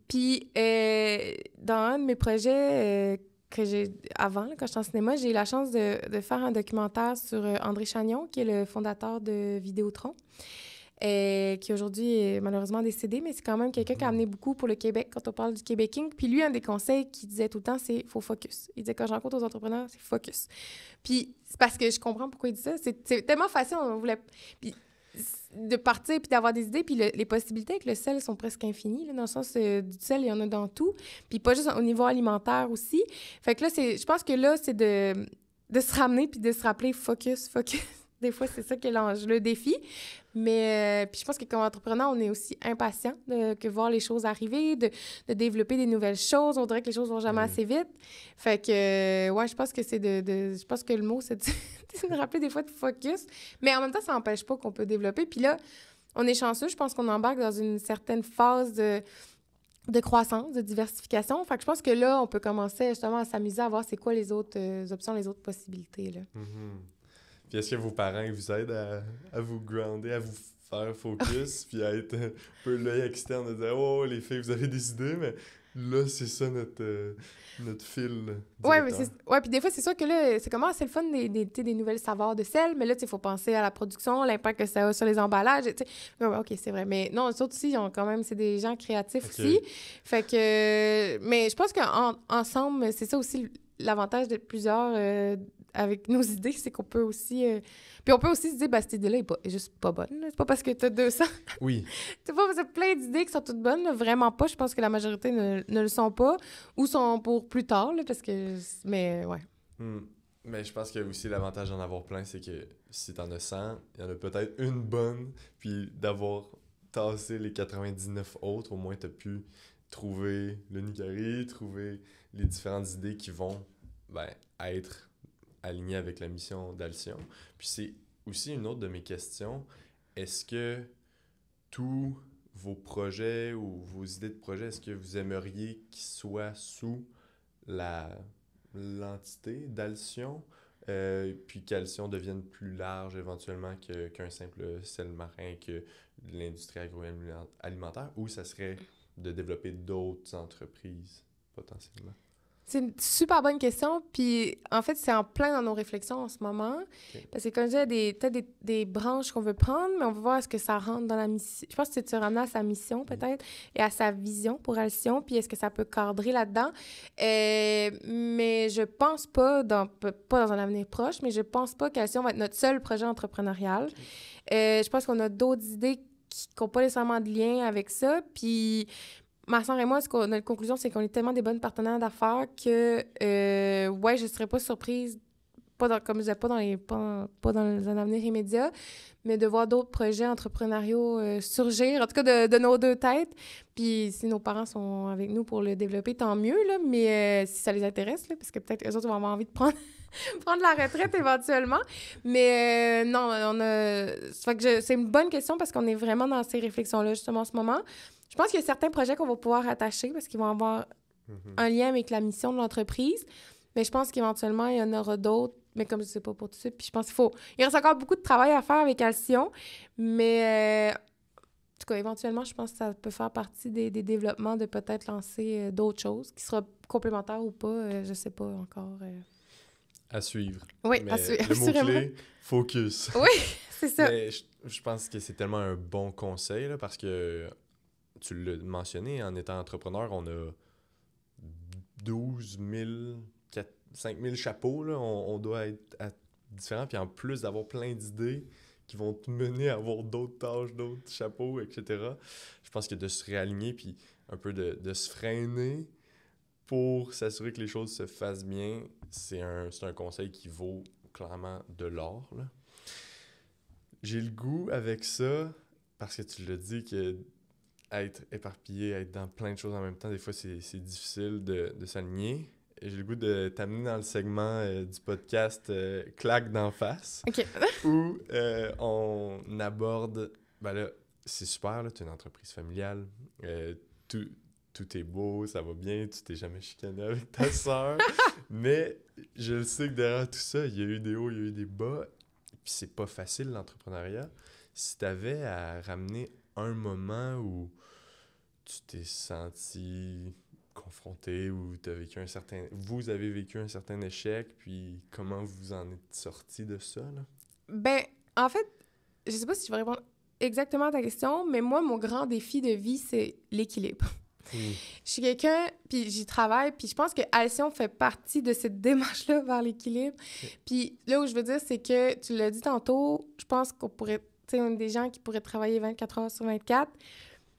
Puis, dans un de mes projets que j'ai avant, là, quand j'étais en cinéma, j'ai eu la chance de faire un documentaire sur André Chagnon, qui est le fondateur de Vidéotron, qui aujourd'hui est malheureusement décédé, mais c'est quand même quelqu'un qui a amené beaucoup pour le Québec quand on parle du Québéking. Puis lui, un des conseils qu'il disait tout le temps, c'est « faut focus ». Il disait quand je rencontre aux entrepreneurs, c'est « focus ». Puis c'est parce que je comprends pourquoi il dit ça. C'est tellement facile, on voulait... Puis, de partir puis d'avoir des idées, puis les possibilités avec le sel sont presque infinies, là, dans le sens du sel, il y en a dans tout, puis pas juste au niveau alimentaire aussi. Fait que là, je pense que là, c'est de se ramener puis de se rappeler focus. Des fois, c'est ça qui est le défi. Mais puis je pense que comme entrepreneur, on est aussi impatient que voir les choses arriver, de développer des nouvelles choses. On dirait que les choses vont jamais assez vite. Fait que, ouais, je pense que c'est je pense que le mot, c'est de rappeler des fois de focus. Mais en même temps, ça n'empêche pas qu'on peut développer. Puis là, on est chanceux. Je pense qu'on embarque dans une certaine phase de croissance, de diversification. Fait que je pense que là, on peut commencer justement à s'amuser à voir c'est quoi les autres options, les autres possibilités, là. Puis est-ce que vos parents ils vous aident à vous grounder, à vous faire focus, puis à être un peu l'œil externe, de dire « Oh, les filles, vous avez des idées, mais là, c'est ça notre fil directeur. » Ouais, puis des fois, c'est sûr que là, c'est le fun des nouvelles saveurs de sel, mais là, tu sais, il faut penser à la production, l'impact que ça a sur les emballages, tu sais. Ouais, OK, c'est vrai. Mais non, eux autres aussi, c'est des gens créatifs aussi. Fait que... Mais je pense qu'ensemble, c'est ça aussi l'avantage d'être plusieurs... avec nos idées, c'est qu'on peut aussi... Puis on peut aussi se dire, cette idée-là est juste pas bonne. Là. C'est pas parce que t'as 200... Oui. C'est pas parce que plein d'idées qui sont toutes bonnes, là. Vraiment pas. Je pense que la majorité ne le sont pas ou sont pour plus tard, là, parce que... Mais ouais. Mais je pense que aussi l'avantage d'en avoir plein, c'est que si t'en as 100, il y en a peut-être une bonne, puis d'avoir tassé les 99 autres, au moins t'as pu trouver le Nicari, trouver les différentes idées qui vont être aligné avec la mission d'Alcyon. Puis c'est aussi une autre de mes questions. Est-ce que tous vos projets ou vos idées de projet, est-ce que vous aimeriez qu'ils soient sous l'entité d'Alcyon, puis qu'Alcyon devienne plus large éventuellement qu'un simple sel marin, que l'industrie agroalimentaire, ou ça serait de développer d'autres entreprises potentiellement? C'est une super bonne question, puis en fait, c'est en plein dans nos réflexions en ce moment. Okay. Parce que comme je disais, peut-être des branches qu'on veut prendre, mais on veut voir est-ce que ça rentre dans la mission. Je pense que c'est de se ramener à sa mission, peut-être, et à sa vision pour Alcyon, puis est-ce que ça peut cadrer là-dedans. Mais je pense pas dans un avenir proche, mais je pense pas qu'Alcyon va être notre seul projet entrepreneurial. Okay. Je pense qu'on a d'autres idées qui n'ont pas nécessairement de lien avec ça, puis... Ma sœur et moi, notre conclusion, c'est qu'on est tellement des bonnes partenaires d'affaires que, je ne serais pas surprise, comme je disais, pas dans un avenir immédiat, mais de voir d'autres projets entrepreneuriaux surgir, en tout cas de nos deux têtes. Puis si nos parents sont avec nous pour le développer, tant mieux, là, mais si ça les intéresse, là, parce que peut-être eux autres vont avoir envie de prendre la retraite éventuellement. Mais non, c'est une bonne question parce qu'on est vraiment dans ces réflexions-là justement en ce moment. Je pense qu'il y a certains projets qu'on va pouvoir attacher parce qu'ils vont avoir un lien avec la mission de l'entreprise. Mais je pense qu'éventuellement, il y en aura d'autres, mais comme je ne sais pas pour tout de suite. Puis je pense il reste encore beaucoup de travail à faire avec Alcyon. Mais en tout cas, éventuellement, je pense que ça peut faire partie des développements de peut-être lancer d'autres choses qui sera complémentaires ou pas. Je ne sais pas encore. À suivre. Oui, mais à suivre. Le mot-clé, focus. Oui, c'est ça. Mais je pense que c'est tellement un bon conseil là, parce que tu l'as mentionné, en étant entrepreneur, on a 12 000, 5 000 chapeaux, là, on doit être différents. Puis en plus d'avoir plein d'idées qui vont te mener à avoir d'autres tâches, d'autres chapeaux, etc. Je pense que de se réaligner puis un peu de se freiner pour s'assurer que les choses se fassent bien, c'est un conseil qui vaut clairement de l'or, là. J'ai le goût avec ça, parce que tu l'as dit, que être éparpillé, être dans plein de choses en même temps, des fois, c'est difficile de s'aligner. Et j'ai le goût de t'amener dans le segment du podcast Claque d'en face, OK. où on aborde... Ben là, c'est super, là, tu es une entreprise familiale, tout est beau, ça va bien, tu t'es jamais chicané avec ta sœur, mais je le sais que derrière tout ça, il y a eu des hauts, il y a eu des bas, puis c'est pas facile l'entrepreneuriat. Si t'avais à ramener un moment où tu t'es senti confronté, où vous avez vécu un certain échec, puis comment vous en êtes sortis de ça, là? Ben, en fait, je sais pas si je vais répondre exactement à ta question, mais moi, mon grand défi de vie, c'est l'équilibre. Je suis quelqu'un, puis j'y travaille, puis je pense que Alcyon fait partie de cette démarche-là vers l'équilibre. Puis là où je veux dire, c'est que, tu l'as dit tantôt, je pense qu'on pourrait, tu sais, on est des gens qui pourraient travailler 24 heures sur 24.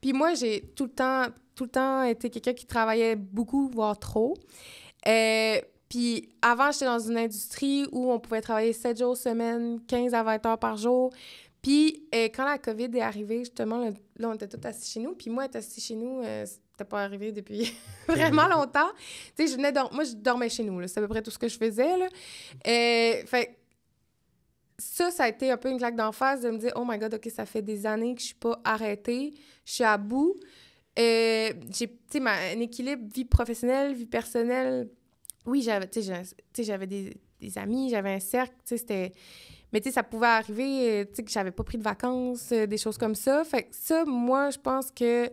Puis moi, j'ai tout le temps été quelqu'un qui travaillait beaucoup, voire trop. Puis avant, j'étais dans une industrie où on pouvait travailler 7 jours semaine, 15 à 20 heures par jour. Puis quand la COVID est arrivée, justement, là on était tous assis chez nous. Puis moi, être assis chez nous, c'était pas arrivé depuis vraiment longtemps. Tu sais, moi, je dormais chez nous, là. C'est à peu près tout ce que je faisais, là. Fait ça a été un peu une claque d'en face de me dire « Oh my God, OK, ça fait des années que je suis pas arrêtée. Je suis à bout. » J'ai, tu sais, un équilibre vie professionnelle, vie personnelle. Oui, j'avais des amis, j'avais un cercle, tu sais, c'était... Mais tu sais, ça pouvait arriver, tu sais, que j'avais pas pris de vacances, des choses comme ça. Fait que ça, moi, je pense que...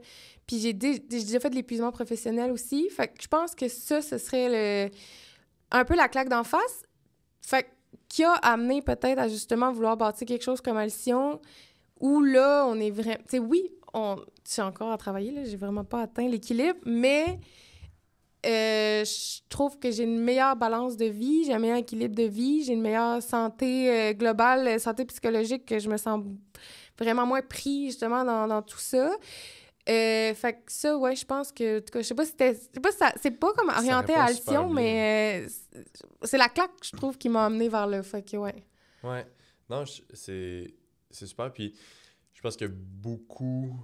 Puis j'ai déjà fait de l'épuisement professionnel aussi. Fait que je pense que ça, ce serait un peu la claque d'en face. Fait que qui a amené peut-être à justement vouloir bâtir quelque chose comme Alcyon, où là, on est vraiment... Tu sais, oui, je suis encore à travailler, là, j'ai vraiment pas atteint l'équilibre, mais... je trouve que j'ai une meilleure balance de vie, j'ai un meilleur équilibre de vie, j'ai une meilleure santé globale, santé psychologique, que je me sens vraiment moins pris, justement, dans tout ça. Fait que ça, ouais, je pense que... En tout cas, je sais pas si c'est pas comme orienté à Alcyon, mais c'est la claque, je trouve, qui m'a amené vers le... Fait que, ouais. Ouais. Non, c'est super. Puis je pense que beaucoup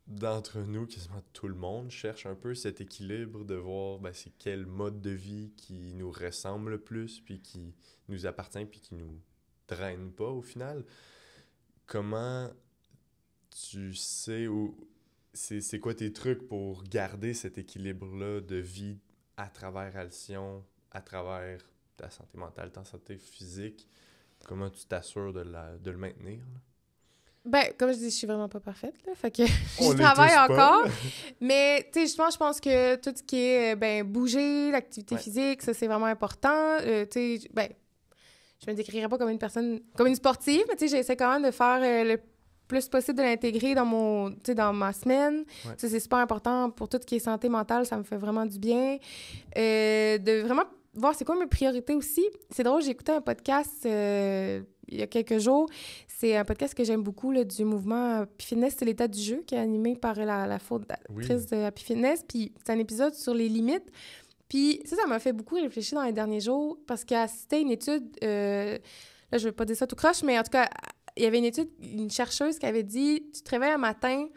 d'entre nous, quasiment tout le monde, cherche un peu cet équilibre de voir c'est quel mode de vie qui nous ressemble le plus, puis qui nous appartient, puis qui nous traîne pas au final. Comment tu sais où... C'est quoi tes trucs pour garder cet équilibre-là de vie à travers Alcyon, à travers ta santé mentale, ta santé physique? Comment tu t'assures de le maintenir, là? Ben, comme je dis, je suis vraiment pas parfaite, là. Fait que je travaille encore. Mais, tu sais, je pense que tout ce qui est, bouger, l'activité physique, ça, c'est vraiment important. Tu sais, je me décrirais pas comme une personne, comme une sportive, mais tu sais, j'essaie quand même de faire le plus possible de l'intégrer dans ma semaine. Ouais. Ça, c'est super important pour tout ce qui est santé mentale. Ça me fait vraiment du bien. De vraiment voir c'est quoi mes priorités aussi. C'est drôle, j'ai écouté un podcast il y a quelques jours. C'est un podcast que j'aime beaucoup, là, du mouvement Happy Fitness, c'est l'état du jeu, qui est animé par la fondatrice de Happy Fitness. Puis c'est un épisode sur les limites. Puis ça m'a fait beaucoup réfléchir dans les derniers jours parce qu'elle citait une étude, là, je vais pas dire ça tout croche, mais en tout cas, il y avait une chercheuse qui avait dit, tu te réveilles un matin,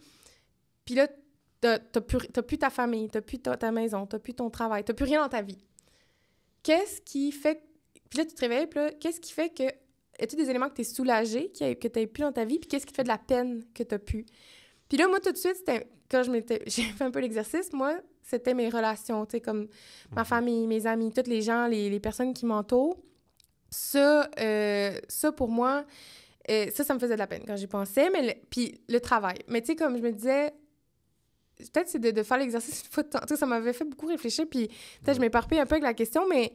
puis là, t'as plus ta famille, t'as plus ta maison, t'as plus ton travail, t'as plus rien dans ta vie. Qu'est-ce qui fait... Puis là, tu te réveilles, puis là, qu'est-ce qui fait que... Y-a-t-il des éléments que t'es soulagé, que t'as plus dans ta vie, puis qu'est-ce qui te fait de la peine que t'as plus? Puis là, moi, tout de suite, quand j'ai fait un peu l'exercice, moi, c'était mes relations, tu sais, comme ma famille, mes amis, toutes les gens, les personnes qui m'entourent. Ça, pour moi, ça me faisait de la peine quand j'y pensais, puis le travail. Mais tu sais, comme je me disais, peut-être c'est de faire l'exercice une fois de temps. Tu sais, ça m'avait fait beaucoup réfléchir, puis peut-être je m'éparpille un peu avec la question, mais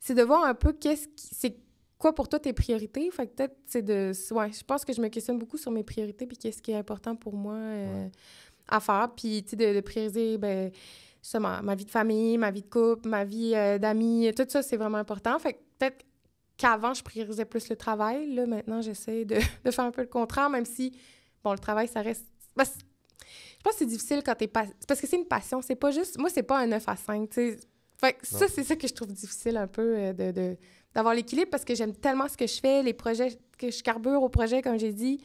c'est de voir un peu c'est quoi pour toi tes priorités. Fait que peut-être c'est je pense que je me questionne beaucoup sur mes priorités, puis qu'est-ce qui est important pour moi à faire. Puis, tu sais, de prioriser, ça, ma vie de famille, ma vie de couple, ma vie d'amis, tout ça, c'est vraiment important. Fait que peut-être qu'avant, je priorisais plus le travail. Là, maintenant, j'essaie de faire un peu le contraire, même si, bon, le travail, ça reste... Ben, je pense que c'est difficile quand t'es... parce que c'est une passion, c'est pas juste... Moi, c'est pas un 9 à 5, tu sais. Fait que ça, c'est ça que je trouve difficile un peu, d'avoir l'équilibre, parce que j'aime tellement ce que je fais, les projets, que je carbure au projet, comme j'ai dit.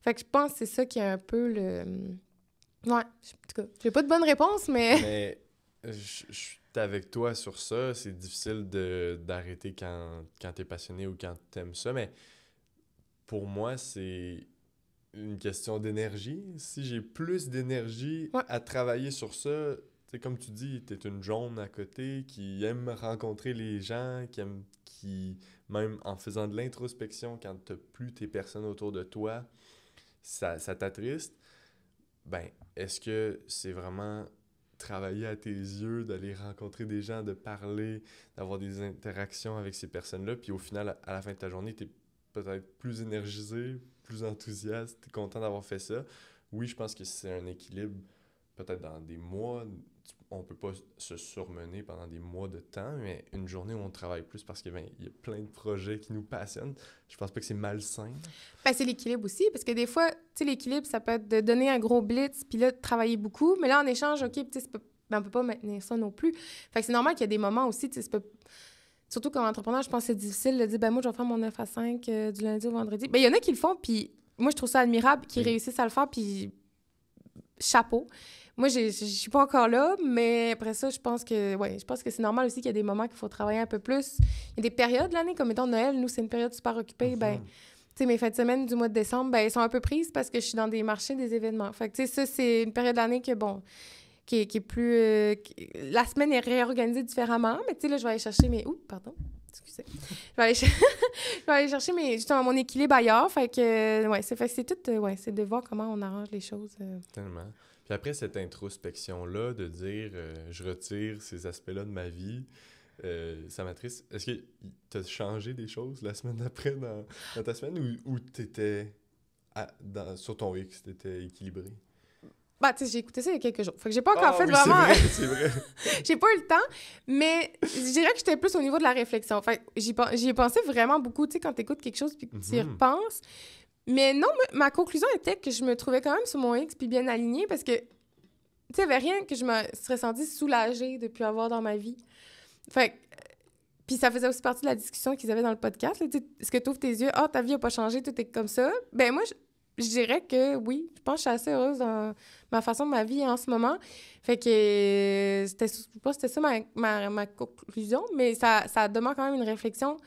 Fait que je pense que c'est ça qui est un peu le... Ouais, en tout cas, j'ai pas de bonne réponse, mais... Mais je suis avec toi sur ça. C'est difficile d'arrêter quand t'es passionné ou quand t'aimes ça, mais pour moi, c'est une question d'énergie. Si j'ai plus d'énergie Ouais. à travailler sur ça, tu sais, comme tu dis, t'es une jaune à côté qui aime rencontrer les gens, qui même en faisant de l'introspection, quand t'as plus tes personnes autour de toi, ça t'attriste. Ben, est-ce que c'est vraiment travailler à tes yeux, d'aller rencontrer des gens, de parler, d'avoir des interactions avec ces personnes-là, puis au final, à la fin de ta journée, t'es peut-être plus énergisé, plus enthousiaste, t'es content d'avoir fait ça. Oui, je pense que c'est un équilibre, peut-être dans des mois, on peut pas se surmener pendant des mois de temps, mais une journée où on travaille plus parce qu'il y a plein de projets qui nous passionnent, je pense pas que c'est malsain. Ben, c'est l'équilibre aussi, parce que des fois, tu sais, l'équilibre, ça peut être de donner un gros blitz, puis là, de travailler beaucoup, mais là, en échange, OK, tu sais, ben, on peut pas maintenir ça non plus. Fait que c'est normal qu'il y a des moments aussi, tu sais, surtout comme entrepreneur, je pense que c'est difficile de dire, ben moi, je vais faire mon 9 à 5 du lundi au vendredi. Ben, il y en a qui le font, puis moi, je trouve ça admirable qu'ils réussissent à le faire, puis chapeau. Moi, je suis pas encore là, mais après ça, je pense que c'est normal aussi qu'il y a des moments qu'il faut travailler un peu plus. Il y a des périodes de l'année, comme mettons Noël, nous, c'est une période super occupée, ben, tu sais, mes fêtes de semaine du mois de décembre, ben, elles sont un peu prises parce que je suis dans des marchés, des événements. Fait que, tu sais, ça, c'est une période de l'année que, bon, qui est plus... la semaine est réorganisée différemment, mais tu sais, là, je vais aller chercher mes... Ouh, pardon. Excusez. Je vais aller chercher justement mon équilibre ailleurs. Fait que, ouais, c'est tout... ouais, c'est de voir comment on arrange les choses. Tellement. Puis après cette introspection-là, de dire je retire ces aspects-là de ma vie, ça m'attriste. Est-ce que tu as changé des choses la semaine d'après dans ta semaine ou tu étais sur ton X, tu étais équilibré? Bah, tu sais, j'ai écouté ça il y a quelques jours. Fait que j'ai pas encore fait vraiment... C'est vrai. J'ai pas eu le temps, mais je dirais que j'étais plus au niveau de la réflexion. Fait que j'y ai pensé vraiment beaucoup, tu sais, quand t'écoutes quelque chose puis que tu y repenses. Mais non, ma conclusion était que je me trouvais quand même sur mon X puis bien alignée parce que, tu sais, il n'y avait rien que je me serais sentie soulagée de plus avoir dans ma vie. Fait que, puis ça faisait aussi partie de la discussion qu'ils avaient dans le podcast. Est-ce que tu ouvres tes yeux? Ah, ta vie n'a pas changé, tout est comme ça. Ben moi, je dirais que oui. Je pense que je suis assez heureuse dans ma façon de ma vie en ce moment. Fait que c'était ça ma conclusion, mais ça demande quand même une réflexion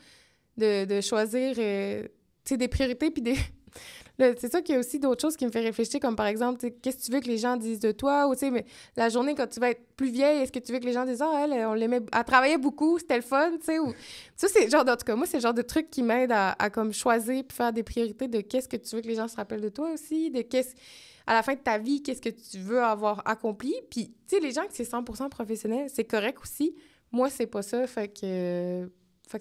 de choisir tu sais, des priorités puis des... Là, c'est ça qu'il y a aussi d'autres choses qui me fait réfléchir, comme par exemple, qu'est-ce que tu veux que les gens disent de toi? Ou, tu sais, mais la journée, quand tu vas être plus vieille, est-ce que tu veux que les gens disent « Ah, elle, on l'aimait... Elle travaillait beaucoup, c'était le fun, tu sais? » ou... Ça, c'est le genre, en tout cas, moi, c'est le genre de truc qui m'aide à comme choisir puis faire des priorités de qu'est-ce que tu veux que les gens se rappellent de toi aussi, de à la fin de ta vie, qu'est-ce que tu veux avoir accompli. Puis, tu sais, les gens qui c'est 100% professionnel, c'est correct aussi. Moi, c'est pas ça, fait que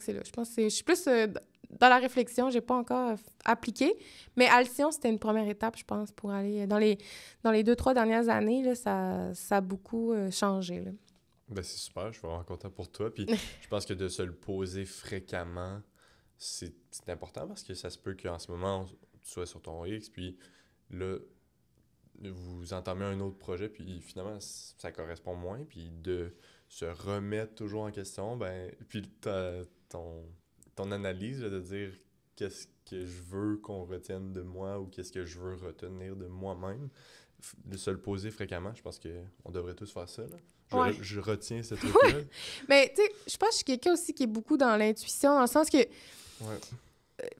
c'est là. Je pense que je suis plus... dans la réflexion, j'ai pas encore appliqué, mais Alcyon, c'était une première étape, je pense, pour aller... Dans les 2-3 dernières années, là, ça a beaucoup changé, là. Ben, c'est super, je suis vraiment content pour toi. Puis je pense que de se le poser fréquemment, c'est important parce que ça se peut qu'en ce moment, tu sois sur ton X, puis là, vous entamez un autre projet, puis finalement, ça correspond moins, puis de se remettre toujours en question, ben, puis ton analyse, là, de dire qu'est-ce que je veux qu'on retienne de moi ou qu'est-ce que je veux retenir de moi-même, de se le poser fréquemment, je pense qu'on devrait tous faire ça, là. Je retiens ce truc-là. Mais tu sais, je pense que je suis quelqu'un aussi qui est beaucoup dans l'intuition, dans le sens que... Ouais.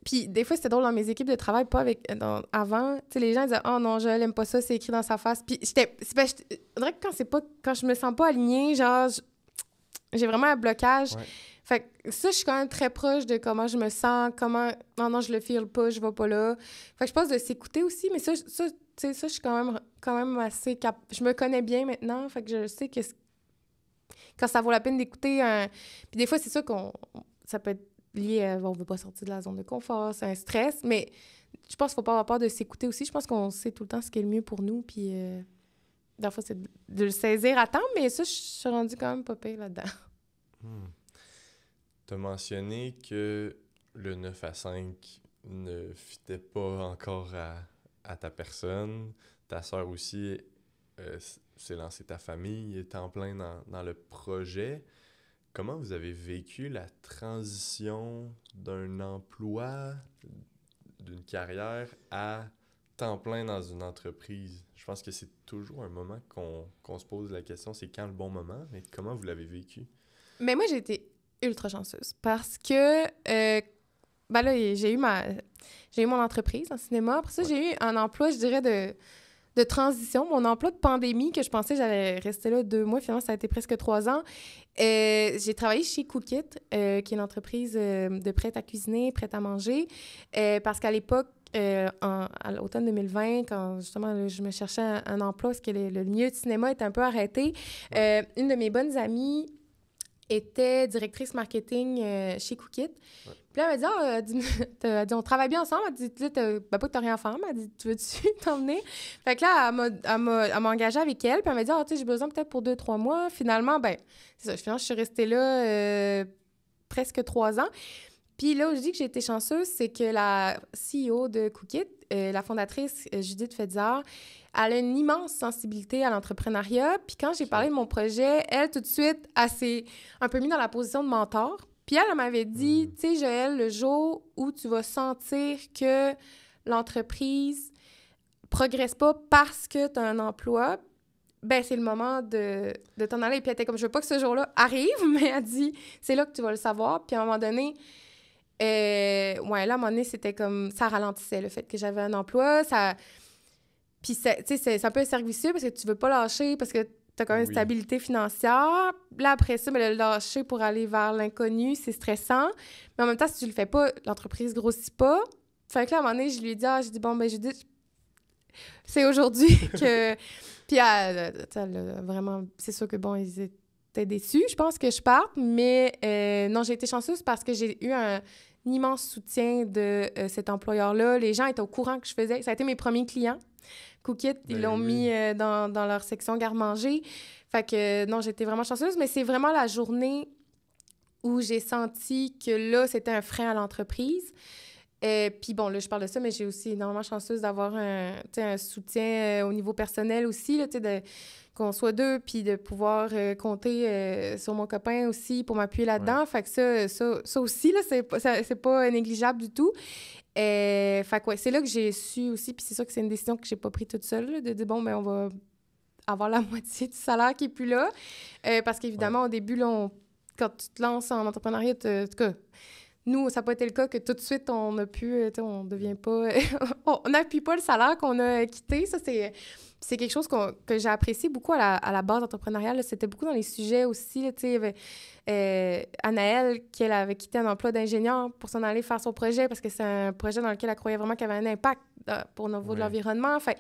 Puis des fois, c'était drôle dans mes équipes de travail, pas avec... avant, tu sais, les gens disaient « Oh non, je l'aime pas ça, c'est écrit dans sa face. » Puis je dirais que quand je me sens pas alignée, genre, j'ai vraiment un blocage. Ouais. Fait que ça, je suis quand même très proche de comment je me sens, comment... Non, je le file pas, je vais pas là. Fait que je pense de s'écouter aussi, mais ça tu sais, ça, je suis quand même assez... Je me connais bien maintenant, fait que je sais que quand ça vaut la peine d'écouter un... Puis des fois, c'est ça ça peut être lié à... On veut pas sortir de la zone de confort, c'est un stress, mais je pense qu'il faut pas avoir peur de s'écouter aussi. Je pense qu'on sait tout le temps ce qui est le mieux pour nous, puis la fois, c'est de le saisir à temps, mais ça, je suis rendue quand même pas pire là-dedans. Tu as mentionné que le 9 à 5 ne fitait pas encore à ta personne. Ta sœur aussi s'est lancée, ta famille est en plein dans le projet. Comment vous avez vécu la transition d'un emploi, d'une carrière à temps plein dans une entreprise? Je pense que c'est toujours un moment qu'on se pose la question, c'est quand le bon moment, mais comment vous l'avez vécu? Mais moi, j'ai été ultra chanceuse parce que, ben là, j'ai eu mon entreprise en cinéma. Après ça, j'ai eu un emploi, je dirais, de transition. Mon emploi de pandémie, que je pensais que j'allais rester là 2 mois, finalement, ça a été presque 3 ans. J'ai travaillé chez Cookit, qui est une entreprise de prêt à cuisiner, prêt à manger, parce qu'à l'époque, à l'automne 2020, quand justement là, je me cherchais un emploi, parce que le milieu de cinéma était un peu arrêté, une de mes bonnes amies était directrice marketing chez Cookit. Ouais. Puis là, elle m'a dit, on travaille bien ensemble. Elle dit, là, pas que t'as rien à faire. Elle m'a dit, tu veux-tu t'emmener? Fait que là, elle m'a engagée avec elle. Puis elle m'a dit, tu sais, j'ai besoin peut-être pour 2-3 mois. Finalement, ben c'est ça. Finalement, je suis restée là presque 3 ans. Puis là où je dis que j'ai été chanceuse, c'est que la CEO de Cookit, la fondatrice Judith Fedzard, elle a une immense sensibilité à l'entrepreneuriat. Puis quand j'ai parlé de mon projet, elle, tout de suite, elle s'est un peu mise dans la position de mentor. Puis elle m'avait dit, tu sais, Joël, le jour où tu vas sentir que l'entreprise progresse pas parce que tu as un emploi, ben c'est le moment de t'en aller. Puis elle était comme, je veux pas que ce jour-là arrive, mais elle dit, c'est là que tu vas le savoir. Puis à un moment donné, là, à un moment donné, c'était comme, ça ralentissait le fait que j'avais un emploi, ça... Puis, tu sais, c'est un peu servicieux parce que tu veux pas lâcher, parce que tu as quand même une stabilité financière. Là, après ça, le lâcher pour aller vers l'inconnu, c'est stressant. Mais en même temps, si tu le fais pas, l'entreprise grossit pas. Fait que là, à un moment donné, je lui ai dit, j'ai dit, bon, ben, Judith, c'est aujourd'hui que... Puis, vraiment, c'est sûr que, bon, ils étaient déçus, je pense, que je parte. Mais non, j'ai été chanceuse parce que j'ai eu un immense soutien de cet employeur-là. Les gens étaient au courant que je faisais. Ça a été mes premiers clients. Cookit, ils l'ont mis dans leur section garde-manger. Fait que non, j'étais vraiment chanceuse, mais c'est vraiment la journée où j'ai senti que là, c'était un frein à l'entreprise. Puis bon, là, je parle de ça, mais j'ai aussi énormément chanceuse d'avoir un soutien au niveau personnel aussi, là, qu'on soit deux, puis de pouvoir compter sur mon copain aussi pour m'appuyer là-dedans. Ouais. Fait que ça aussi, là, c'est pas négligeable du tout. Fait que ouais, c'est là que j'ai su aussi, puis c'est sûr que c'est une décision que j'ai pas prise toute seule, là, de dire, bon, ben on va avoir la moitié du salaire qui est plus là. Parce qu'évidemment, au début, là, quand tu te lances en entrepreneuriat, en tout cas, nous, ça n'a pas été le cas que tout de suite, on a pu, on devient pas... on n'appuie pas le salaire qu'on a quitté. Ça, c'est quelque chose que j'ai apprécié beaucoup à la base entrepreneuriale. Là. C'était beaucoup dans les sujets aussi. Là, il y avait Anaëlle, qui elle avait quitté un emploi d'ingénieur pour s'en aller faire son projet parce que c'est un projet dans lequel elle croyait vraiment qu'il y avait un impact pour le niveau de l'environnement. Fait,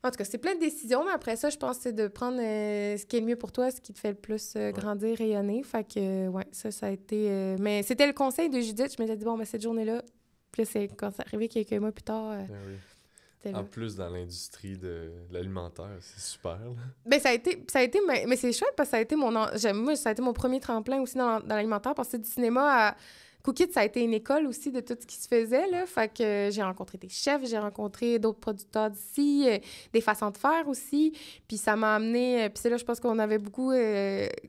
en tout cas, c'est plein de décisions, mais après ça, je pense que c'est de prendre ce qui est le mieux pour toi, ce qui te fait le plus grandir, rayonner. Fait que, ça a été... mais c'était le conseil de Judith. Je m'étais dit, bon, ben cette journée-là, puis là, c'est quand c'est arrivé quelques mois plus tard... En plus, dans l'industrie de l'alimentaire, c'est super, là. Ben, ça a été mais c'est chouette parce que ça a été moi, ça a été mon premier tremplin aussi dans l'alimentaire parce que du cinéma à Cookit, ça a été une école aussi de tout ce qui se faisait, là. Fait que j'ai rencontré des chefs, j'ai rencontré d'autres producteurs d'ici, des façons de faire aussi. Puis ça m'a amené... puis c'est là, je pense qu'on avait beaucoup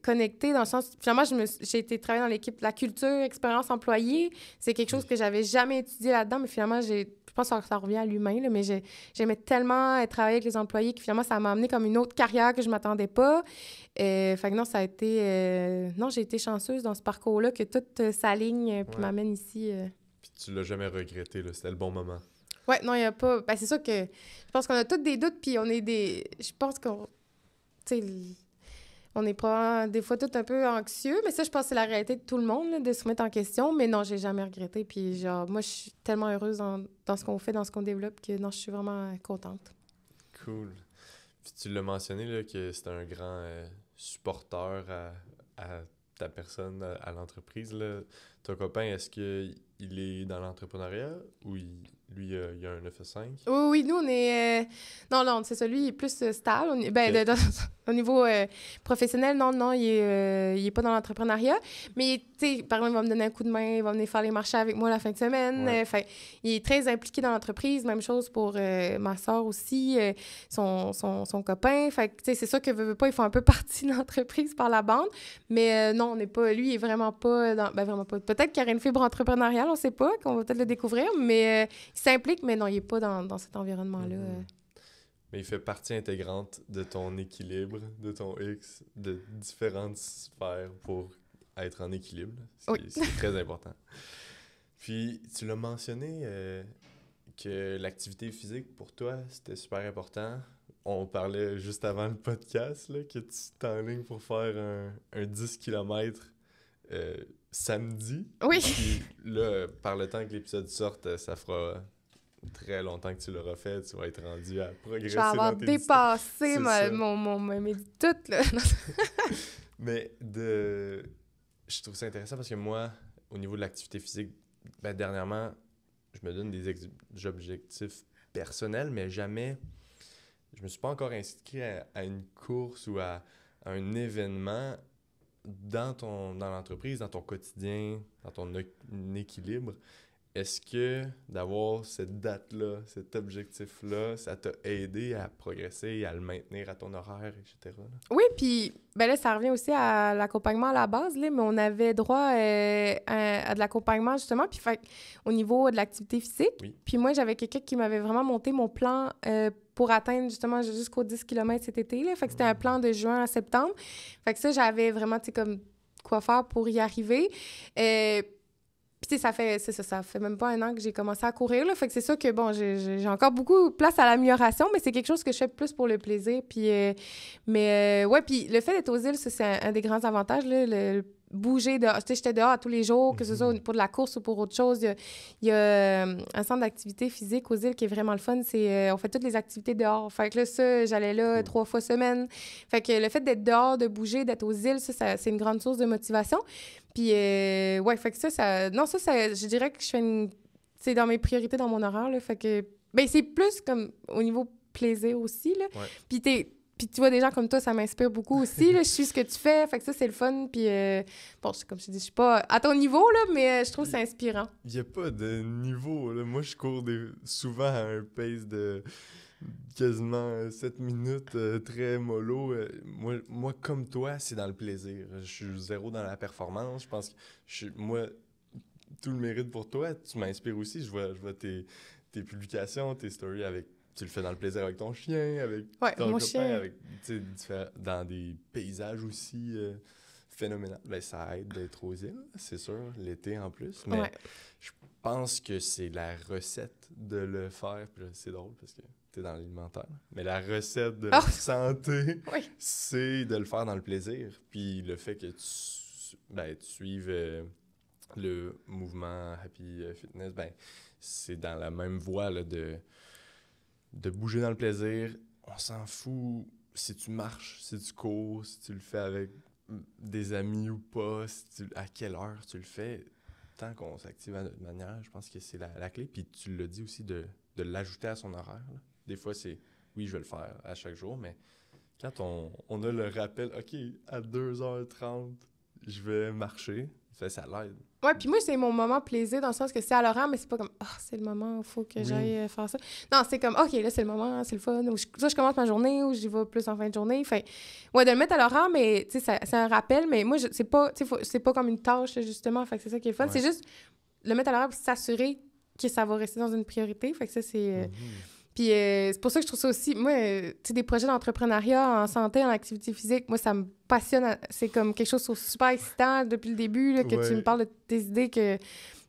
connecté dans le sens... Finalement, j'ai été travailler dans l'équipe de la culture, expérience employée. C'est quelque chose que j'avais jamais étudié là-dedans, mais finalement, je pense que ça revient à l'humain, là, mais j'aimais tellement travailler avec les employés que finalement, ça m'a amené comme une autre carrière que je m'attendais pas. Fait que non, ça a été... non, j'ai été chanceuse dans ce parcours-là, que tout s'aligne puis m'amène ici. Puis tu l'as jamais regretté, là. C'était le bon moment. Ouais, non, il n'y a pas... Ben, c'est sûr que je pense qu'on a tous des doutes, puis on est des... Je pense qu'on... Tu sais, on est probablement des fois tout un peu anxieux, mais ça, je pense que c'est la réalité de tout le monde, là, de se remettre en question. Mais non, j'ai jamais regretté. Puis genre, moi, je suis tellement heureuse dans ce qu'on fait, dans ce qu'on développe, que non, je suis vraiment contente. Cool. Puis tu l'as mentionné, là, que c'est un grand supporter à ta personne, à l'entreprise, là. Ton copain, est-ce qu'il il est dans l'entrepreneuriat ou lui, il a un 9 à 5? Oui, oui, nous, on est... Non, c'est ça, lui, il est plus stable. Ben, Ok. au niveau professionnel, non, il est pas dans l'entrepreneuriat. Mais, tu sais, par exemple, il va me donner un coup de main, il va venir faire les marchés avec moi la fin de semaine. Ouais. Enfin, il est très impliqué dans l'entreprise. Même chose pour ma soeur aussi, son copain. Fait que, tu sais, c'est sûr que veut pas, ils font un peu partie de l'entreprise par la bande. Mais non, on n'est pas... Lui, il est vraiment pas dans... Ben, vraiment pas. Peut-être qu'il y aurait une fibre entrepreneuriale, on sait pas, qu'on va peut-être le découvrir, mais... il s'implique, mais non, il n'est pas dans cet environnement-là. Mais il fait partie intégrante de ton équilibre, de ton X, de différentes sphères pour être en équilibre, Oui. ce qui est très important. Puis, tu l'as mentionné que l'activité physique, pour toi, c'était super important. On parlait juste avant le podcast là, que tu t'enlignes pour faire un 10 km samedi. Oui. Puis là, par le temps que l'épisode sorte, ça fera très longtemps que tu l'auras fait. Tu vas être rendu à progresser Je vais avoir dans tes dépassé C'est ça. mes toutes, là. Mais je trouve ça intéressant parce que moi, au niveau de l'activité physique, ben, dernièrement, je me donne des objectifs personnels, mais jamais... Je me suis pas encore inscrit à une course ou à un événement dans l'entreprise, dans ton quotidien, dans ton équilibre. Est-ce que d'avoir cette date-là, cet objectif-là, ça t'a aidé à progresser, à le maintenir à ton horaire, etc. là? Oui, puis ben là, ça revient aussi à l'accompagnement à la base, là, mais on avait droit à de l'accompagnement, justement, puis fait au niveau de l'activité physique. Oui. Puis moi, j'avais quelqu'un qui m'avait vraiment monté mon plan pour atteindre, justement, jusqu'aux 10 km cet été, là. Fait que c'était un plan de juin à septembre. Fait que ça, j'avais vraiment, tu sais, comme quoi faire pour y arriver. Puis, tu sais, ça fait même pas un an que j'ai commencé à courir, là. Fait que c'est sûr que, bon, j'ai encore beaucoup de place à l'amélioration, mais c'est quelque chose que je fais plus pour le plaisir. Puis, ouais, puis le fait d'être aux îles, ça, c'est un des grands avantages, là, le bouger dehors. Tu sais, j'étais dehors tous les jours, que ce soit pour de la course ou pour autre chose. Il y a un centre d'activité physique aux îles qui est vraiment le fun. On fait toutes les activités dehors. Fait que là, ça, j'allais là Cool. 3 fois semaine. Fait que le fait d'être dehors, de bouger, d'être aux îles, ça c'est une grande source de motivation. Puis, ouais, fait que je dirais que je fais c'est dans mes priorités dans mon horaire, là. Fait que, ben, c'est plus comme au niveau plaisir aussi, là. Ouais. Puis tu vois, des gens comme toi, ça m'inspire beaucoup aussi, là. Je suis ce que tu fais, fait que ça, c'est le fun. Puis, bon, comme je te dis, je suis pas à ton niveau, là, mais je trouve que c'est inspirant. Il n'y a pas de niveau, là. Moi, je cours souvent à un pace de quasiment 7 minutes, très mollo. Moi, comme toi, c'est dans le plaisir. Je suis zéro dans la performance. Je pense que moi, tout le mérite pour toi. Tu m'inspires aussi. Je vois tes publications, tes stories avec... Tu le fais dans le plaisir avec ton chien, avec Ouais, ton mon copain, chien. avec, dans des paysages aussi phénoménal. Ben, ça aide d'être aux îles, c'est sûr, l'été en plus. Mais Ouais. je pense que c'est la recette de le faire. Puis là, c'est drôle parce que t'es dans l'alimentaire. Mais la recette de la santé, Oui. c'est de le faire dans le plaisir. Puis le fait que tu suives le mouvement Happy Fitness, ben, c'est dans la même voie là, de bouger dans le plaisir. On s'en fout si tu marches, si tu cours, si tu le fais avec des amis ou pas, à quelle heure tu le fais. Tant qu'on s'active à notre manière, je pense que c'est la clé. Puis tu l'as dit aussi de l'ajouter à son horaire. Là. Des fois, oui, je vais le faire à chaque jour, mais quand on a le rappel, OK, à 2h30, je vais marcher, ça l'aide. Ouais, puis moi, c'est mon moment plaisir dans le sens que c'est à l'horaire, mais c'est pas comme « Ah, c'est le moment, il faut que j'aille faire ça. » Non, c'est comme « OK, là, c'est le moment, c'est le fun. » Ou je commence ma journée ou j'y vais plus en fin de journée. Fait ouais, de le mettre à l'horaire, mais tu sais, c'est un rappel, mais moi, c'est pas, tu sais, c'est pas comme une tâche, justement. Fait que c'est ça qui est le fun. Ouais. C'est juste le mettre à l'horaire et s'assurer que ça va rester dans une priorité. Fait que ça, c'est... Puis c'est pour ça que je trouve ça aussi... Moi, tu sais, des projets d'entrepreneuriat en santé, en activité physique, moi, ça me passionne. C'est comme quelque chose de super excitant depuis le début, là, que tu me parles de tes idées que...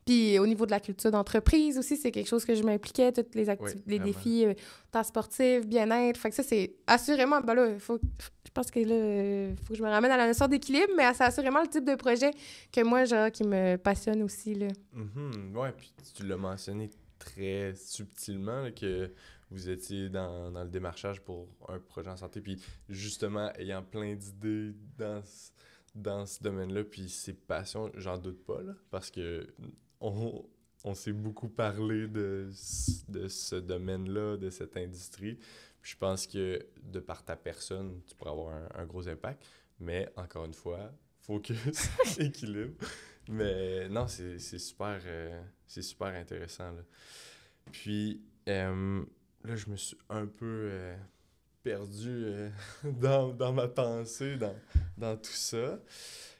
Puis au niveau de la culture d'entreprise aussi, c'est quelque chose que je m'impliquais, tous les défis, temps sportif, bien-être. Fait que ça, c'est assurément... Ben là, je pense que là, faut que je me ramène à la notion d'équilibre, mais c'est assurément le type de projet que moi, genre, qui me passionne aussi, là. Ouais, puis tu l'as mentionné très subtilement, là, que vous étiez dans le démarchage pour un projet en santé, puis justement, ayant plein d'idées dans ce domaine-là, puis ses passions, j'en doute pas, là, parce que on s'est beaucoup parlé de ce domaine-là, de cette industrie. Puis je pense que de par ta personne, tu pourrais avoir un gros impact. Mais encore une fois, focus, équilibre. Mais non, c'est super intéressant, là. Puis là, je me suis un peu perdu dans ma pensée, dans tout ça.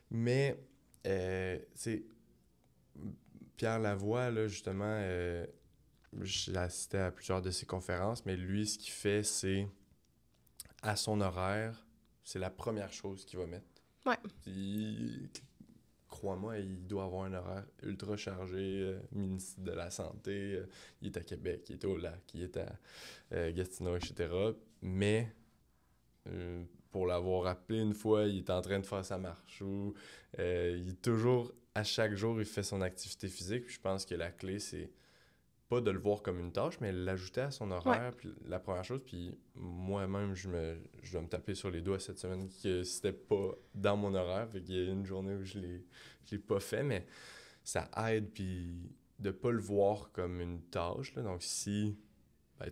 Mais, c'est Pierre Lavoie, là, justement, j'ai assisté à plusieurs de ses conférences, mais lui, ce qu'il fait, c'est, à son horaire, c'est la première chose qu'il va mettre. Ouais. Puis, crois-moi, il doit avoir un horaire ultra chargé, ministre de la Santé, il est à Québec, il est au Lac, il est à Gatineau, etc. Mais, pour l'avoir appelé une fois, il est en train de faire sa marche ou il est toujours, à chaque jour, il fait son activité physique. Puis je pense que la clé, c'est pas de le voir comme une tâche, mais l'ajouter à son horaire. Puis la première chose, puis moi-même, je dois me taper sur les doigts cette semaine que c'était pas dans mon horaire. Fait qu'il y a une journée où je l'ai pas fait, mais ça aide, puis de pas le voir comme une tâche, là. Donc si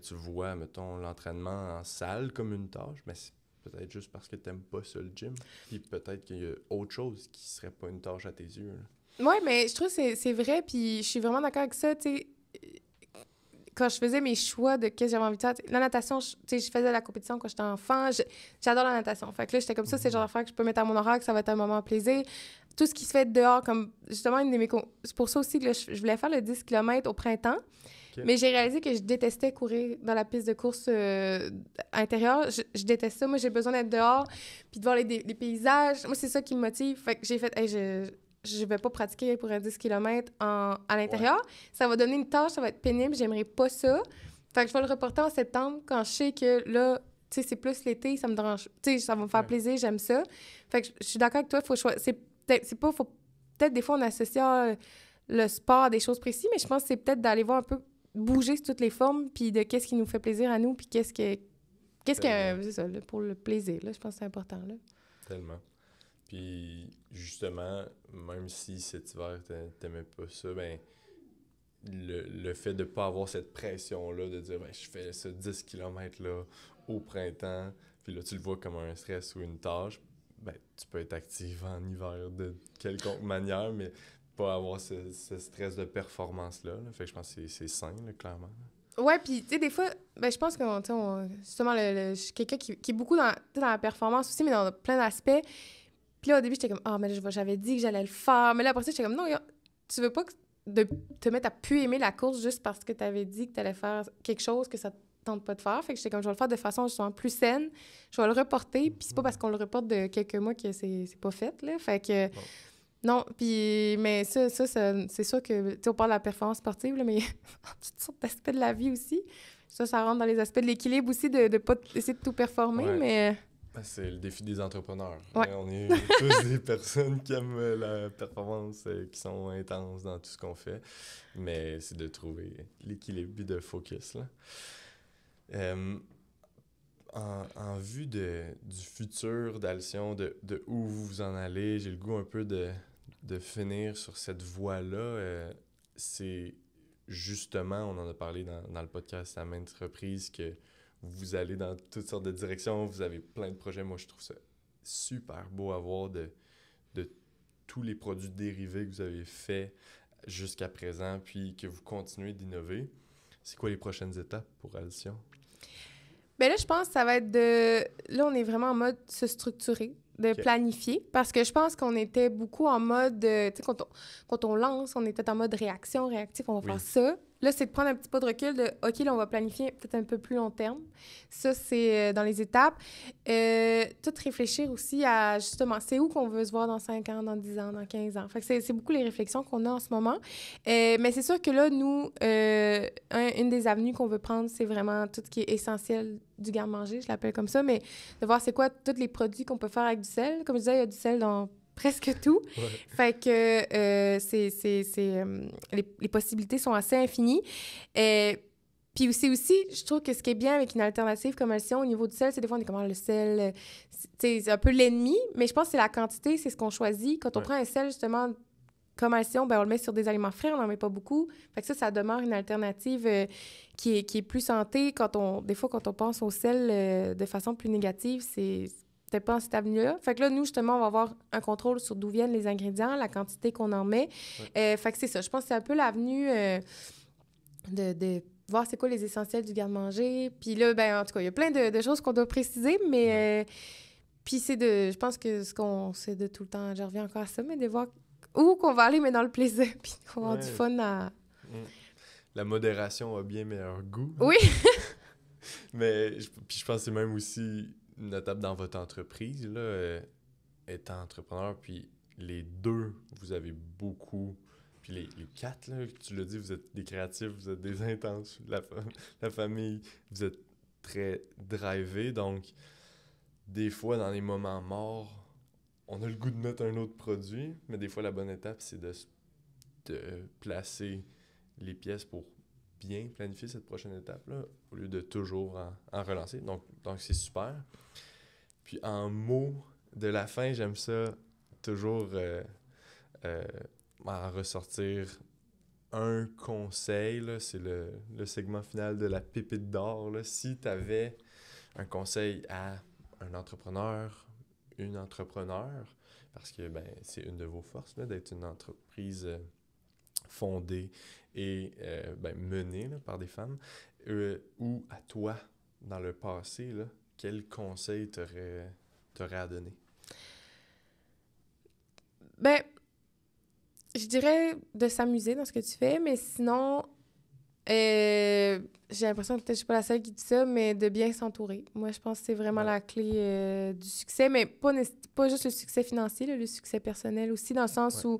tu vois, mettons, l'entraînement en salle comme une tâche, mais c'est peut-être juste parce que t'aimes pas ça le gym. Puis peut-être qu'il y a autre chose qui serait pas une tâche à tes yeux, là. Ouais, mais je trouve que c'est vrai, puis je suis vraiment d'accord avec ça, tu sais. Quand je faisais mes choix de qu'est-ce que j'avais envie de faire, la natation, je faisais de la compétition quand j'étais enfant. J'adore la natation. Fait que là, j'étais comme ça, c'est le genre d'affaire que je peux mettre à mon horaire, que ça va être un moment de plaisir. Tout ce qui se fait dehors, comme justement, c'est pour ça aussi que là, je voulais faire le 10 km au printemps. Okay. Mais j'ai réalisé que je détestais courir dans la piste de course intérieure. Je déteste ça. Moi, j'ai besoin d'être dehors puis de voir les paysages. Moi, c'est ça qui me motive. Fait que j'ai fait... Hey, je vais pas pratiquer pour un 10 km à l'intérieur. Ouais. Ça va donner une tâche, ça va être pénible, j'aimerais pas ça. Fait que je vais le reporter en septembre quand je sais que là, tu sais, c'est plus l'été, ça me dérange. Tu sais, ça va me faire plaisir, j'aime ça. Fait que je suis d'accord avec toi, faut choisir. Peut-être des fois on associe le sport à des choses précises, mais je pense que c'est peut-être d'aller voir un peu bouger sur toutes les formes, puis de qu'est-ce qui nous fait plaisir à nous, puis qu'est-ce que c'est ça, là, pour le plaisir, là, je pense que c'est important, là. Tellement. Puis, justement, même si cet hiver, t'aimais pas ça, ben le fait de pas avoir cette pression-là, de dire, ben je fais ce 10 km-là au printemps, puis là, tu le vois comme un stress ou une tâche, ben tu peux être active en hiver de quelconque manière, mais pas avoir ce stress de performance-là. Là. Fait que je pense que c'est sain, là, clairement. Ouais, puis tu sais, des fois, ben je pense que, justement, je suis quelqu'un qui est beaucoup dans la performance aussi, mais dans plein d'aspects. Puis là, au début, j'étais comme, mais j'avais dit que j'allais le faire. Mais là, après ça, j'étais comme, non, tu veux pas de te mettre à plus aimer la course juste parce que tu avais dit que tu allais faire quelque chose que ça te tente pas de faire. Fait que j'étais comme, je vais le faire de façon justement plus saine. Je vais le reporter. Puis c'est pas parce qu'on le reporte de quelques mois que c'est pas fait, là. Fait que, non. Puis, mais ça c'est sûr que, tu sais, on parle de la performance sportive, là, mais il y a toutes sortes d'aspects de la vie aussi. Ça rentre dans les aspects de l'équilibre aussi, de pas essayer de tout performer, mais... C'est le défi des entrepreneurs. Ouais. On est tous des personnes qui aiment la performance, qui sont intenses dans tout ce qu'on fait. Mais c'est de trouver l'équilibre et de focus, là. En vue du futur d'Alcyon, de où vous en allez, j'ai le goût un peu de finir sur cette voie-là. C'est justement, on en a parlé dans le podcast à maintes reprises, que vous allez dans toutes sortes de directions, vous avez plein de projets. Moi, je trouve ça super beau à voir de tous les produits dérivés que vous avez faits jusqu'à présent, puis que vous continuez d'innover. C'est quoi les prochaines étapes pour Alcyon? Bien là, je pense que ça va être Là, on est vraiment en mode se structurer, de planifier, parce que je pense qu'on était beaucoup en mode... tu sais, quand on lance, on était en mode réactif, on va faire ça. Là, c'est de prendre un petit peu de recul de « OK, là, on va planifier peut-être un peu plus long terme. » Ça, c'est dans les étapes. Tout réfléchir aussi à, justement, c'est où qu'on veut se voir dans 5 ans, dans 10 ans, dans 15 ans. Fait que c'est beaucoup les réflexions qu'on a en ce moment. Mais c'est sûr que là, nous, une des avenues qu'on veut prendre, c'est vraiment tout ce qui est essentiel du garde-manger, je l'appelle comme ça, mais de voir c'est quoi tous les produits qu'on peut faire avec du sel. Comme je disais, il y a du sel dans presque tout. Ouais. Fait que les possibilités sont assez infinies. Puis aussi, je trouve que ce qui est bien avec une alternative comme Alcyon au niveau du sel, c'est des fois, on est comme le sel, c'est un peu l'ennemi, mais je pense que c'est la quantité, c'est ce qu'on choisit. Quand on prend un sel, justement, comme Alcyon, ben on le met sur des aliments frais, on n'en met pas beaucoup. Fait que ça demeure une alternative qui est plus santé. Des fois, quand on pense au sel de façon plus négative, c'est peut-être pas en cette avenue-là. Fait que là, nous, justement, on va avoir un contrôle sur d'où viennent les ingrédients, la quantité qu'on en met. Fait que c'est ça. Je pense que c'est un peu l'avenue de voir c'est quoi les essentiels du garde-manger. Puis là, ben en tout cas, il y a plein de choses qu'on doit préciser, mais... puis je pense que c'est de tout le temps, je reviens encore à ça, mais de voir où qu'on va aller, mais dans le plaisir, puis qu'on va avoir du fun à... La modération a bien meilleur goût. Oui! Mais puis je pense que c'est même aussi notable dans votre entreprise, là, étant entrepreneur, puis les deux, vous avez beaucoup... Puis les quatre, là, tu l'as dit, vous êtes des créatifs, vous êtes des intenses, la famille, vous êtes très drivés, donc des fois, dans les moments morts, on a le goût de mettre un autre produit, mais des fois, la bonne étape, c'est de placer les pièces pour bien planifier cette prochaine étape-là, au lieu de toujours en relancer. Donc c'est super. Puis en mots de la fin, j'aime ça toujours en ressortir un conseil, là, c'est le segment final de la pépite d'or. Là. Si tu avais un conseil à un entrepreneur, une entrepreneur, parce que c'est une de vos forces là, d'être une entreprise fondée et menée là, par des femmes, ou à toi, dans le passé, là, quel conseil t'aurais à donner? Ben, je dirais de s'amuser dans ce que tu fais, mais sinon, j'ai l'impression que peut-être je suis pas la seule qui dit ça, mais de bien s'entourer. Moi, je pense que c'est vraiment la clé du succès, mais pas juste le succès financier, là, le succès personnel aussi, dans le sens où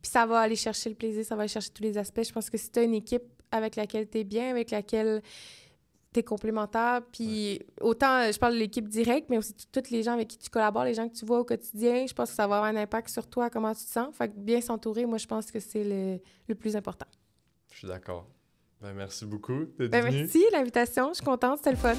puis ça va aller chercher le plaisir, ça va aller chercher tous les aspects. Je pense que si tu as une équipe avec laquelle tu es bien, avec laquelle tu es complémentaire, puis autant, je parle de l'équipe directe, mais aussi tous les gens avec qui tu collabores, les gens que tu vois au quotidien, je pense que ça va avoir un impact sur toi, comment tu te sens. Fait que bien s'entourer, moi, je pense que c'est le plus important. Je suis d'accord. Merci beaucoup d'être venu. Merci l'invitation, je suis contente, c'était le fun.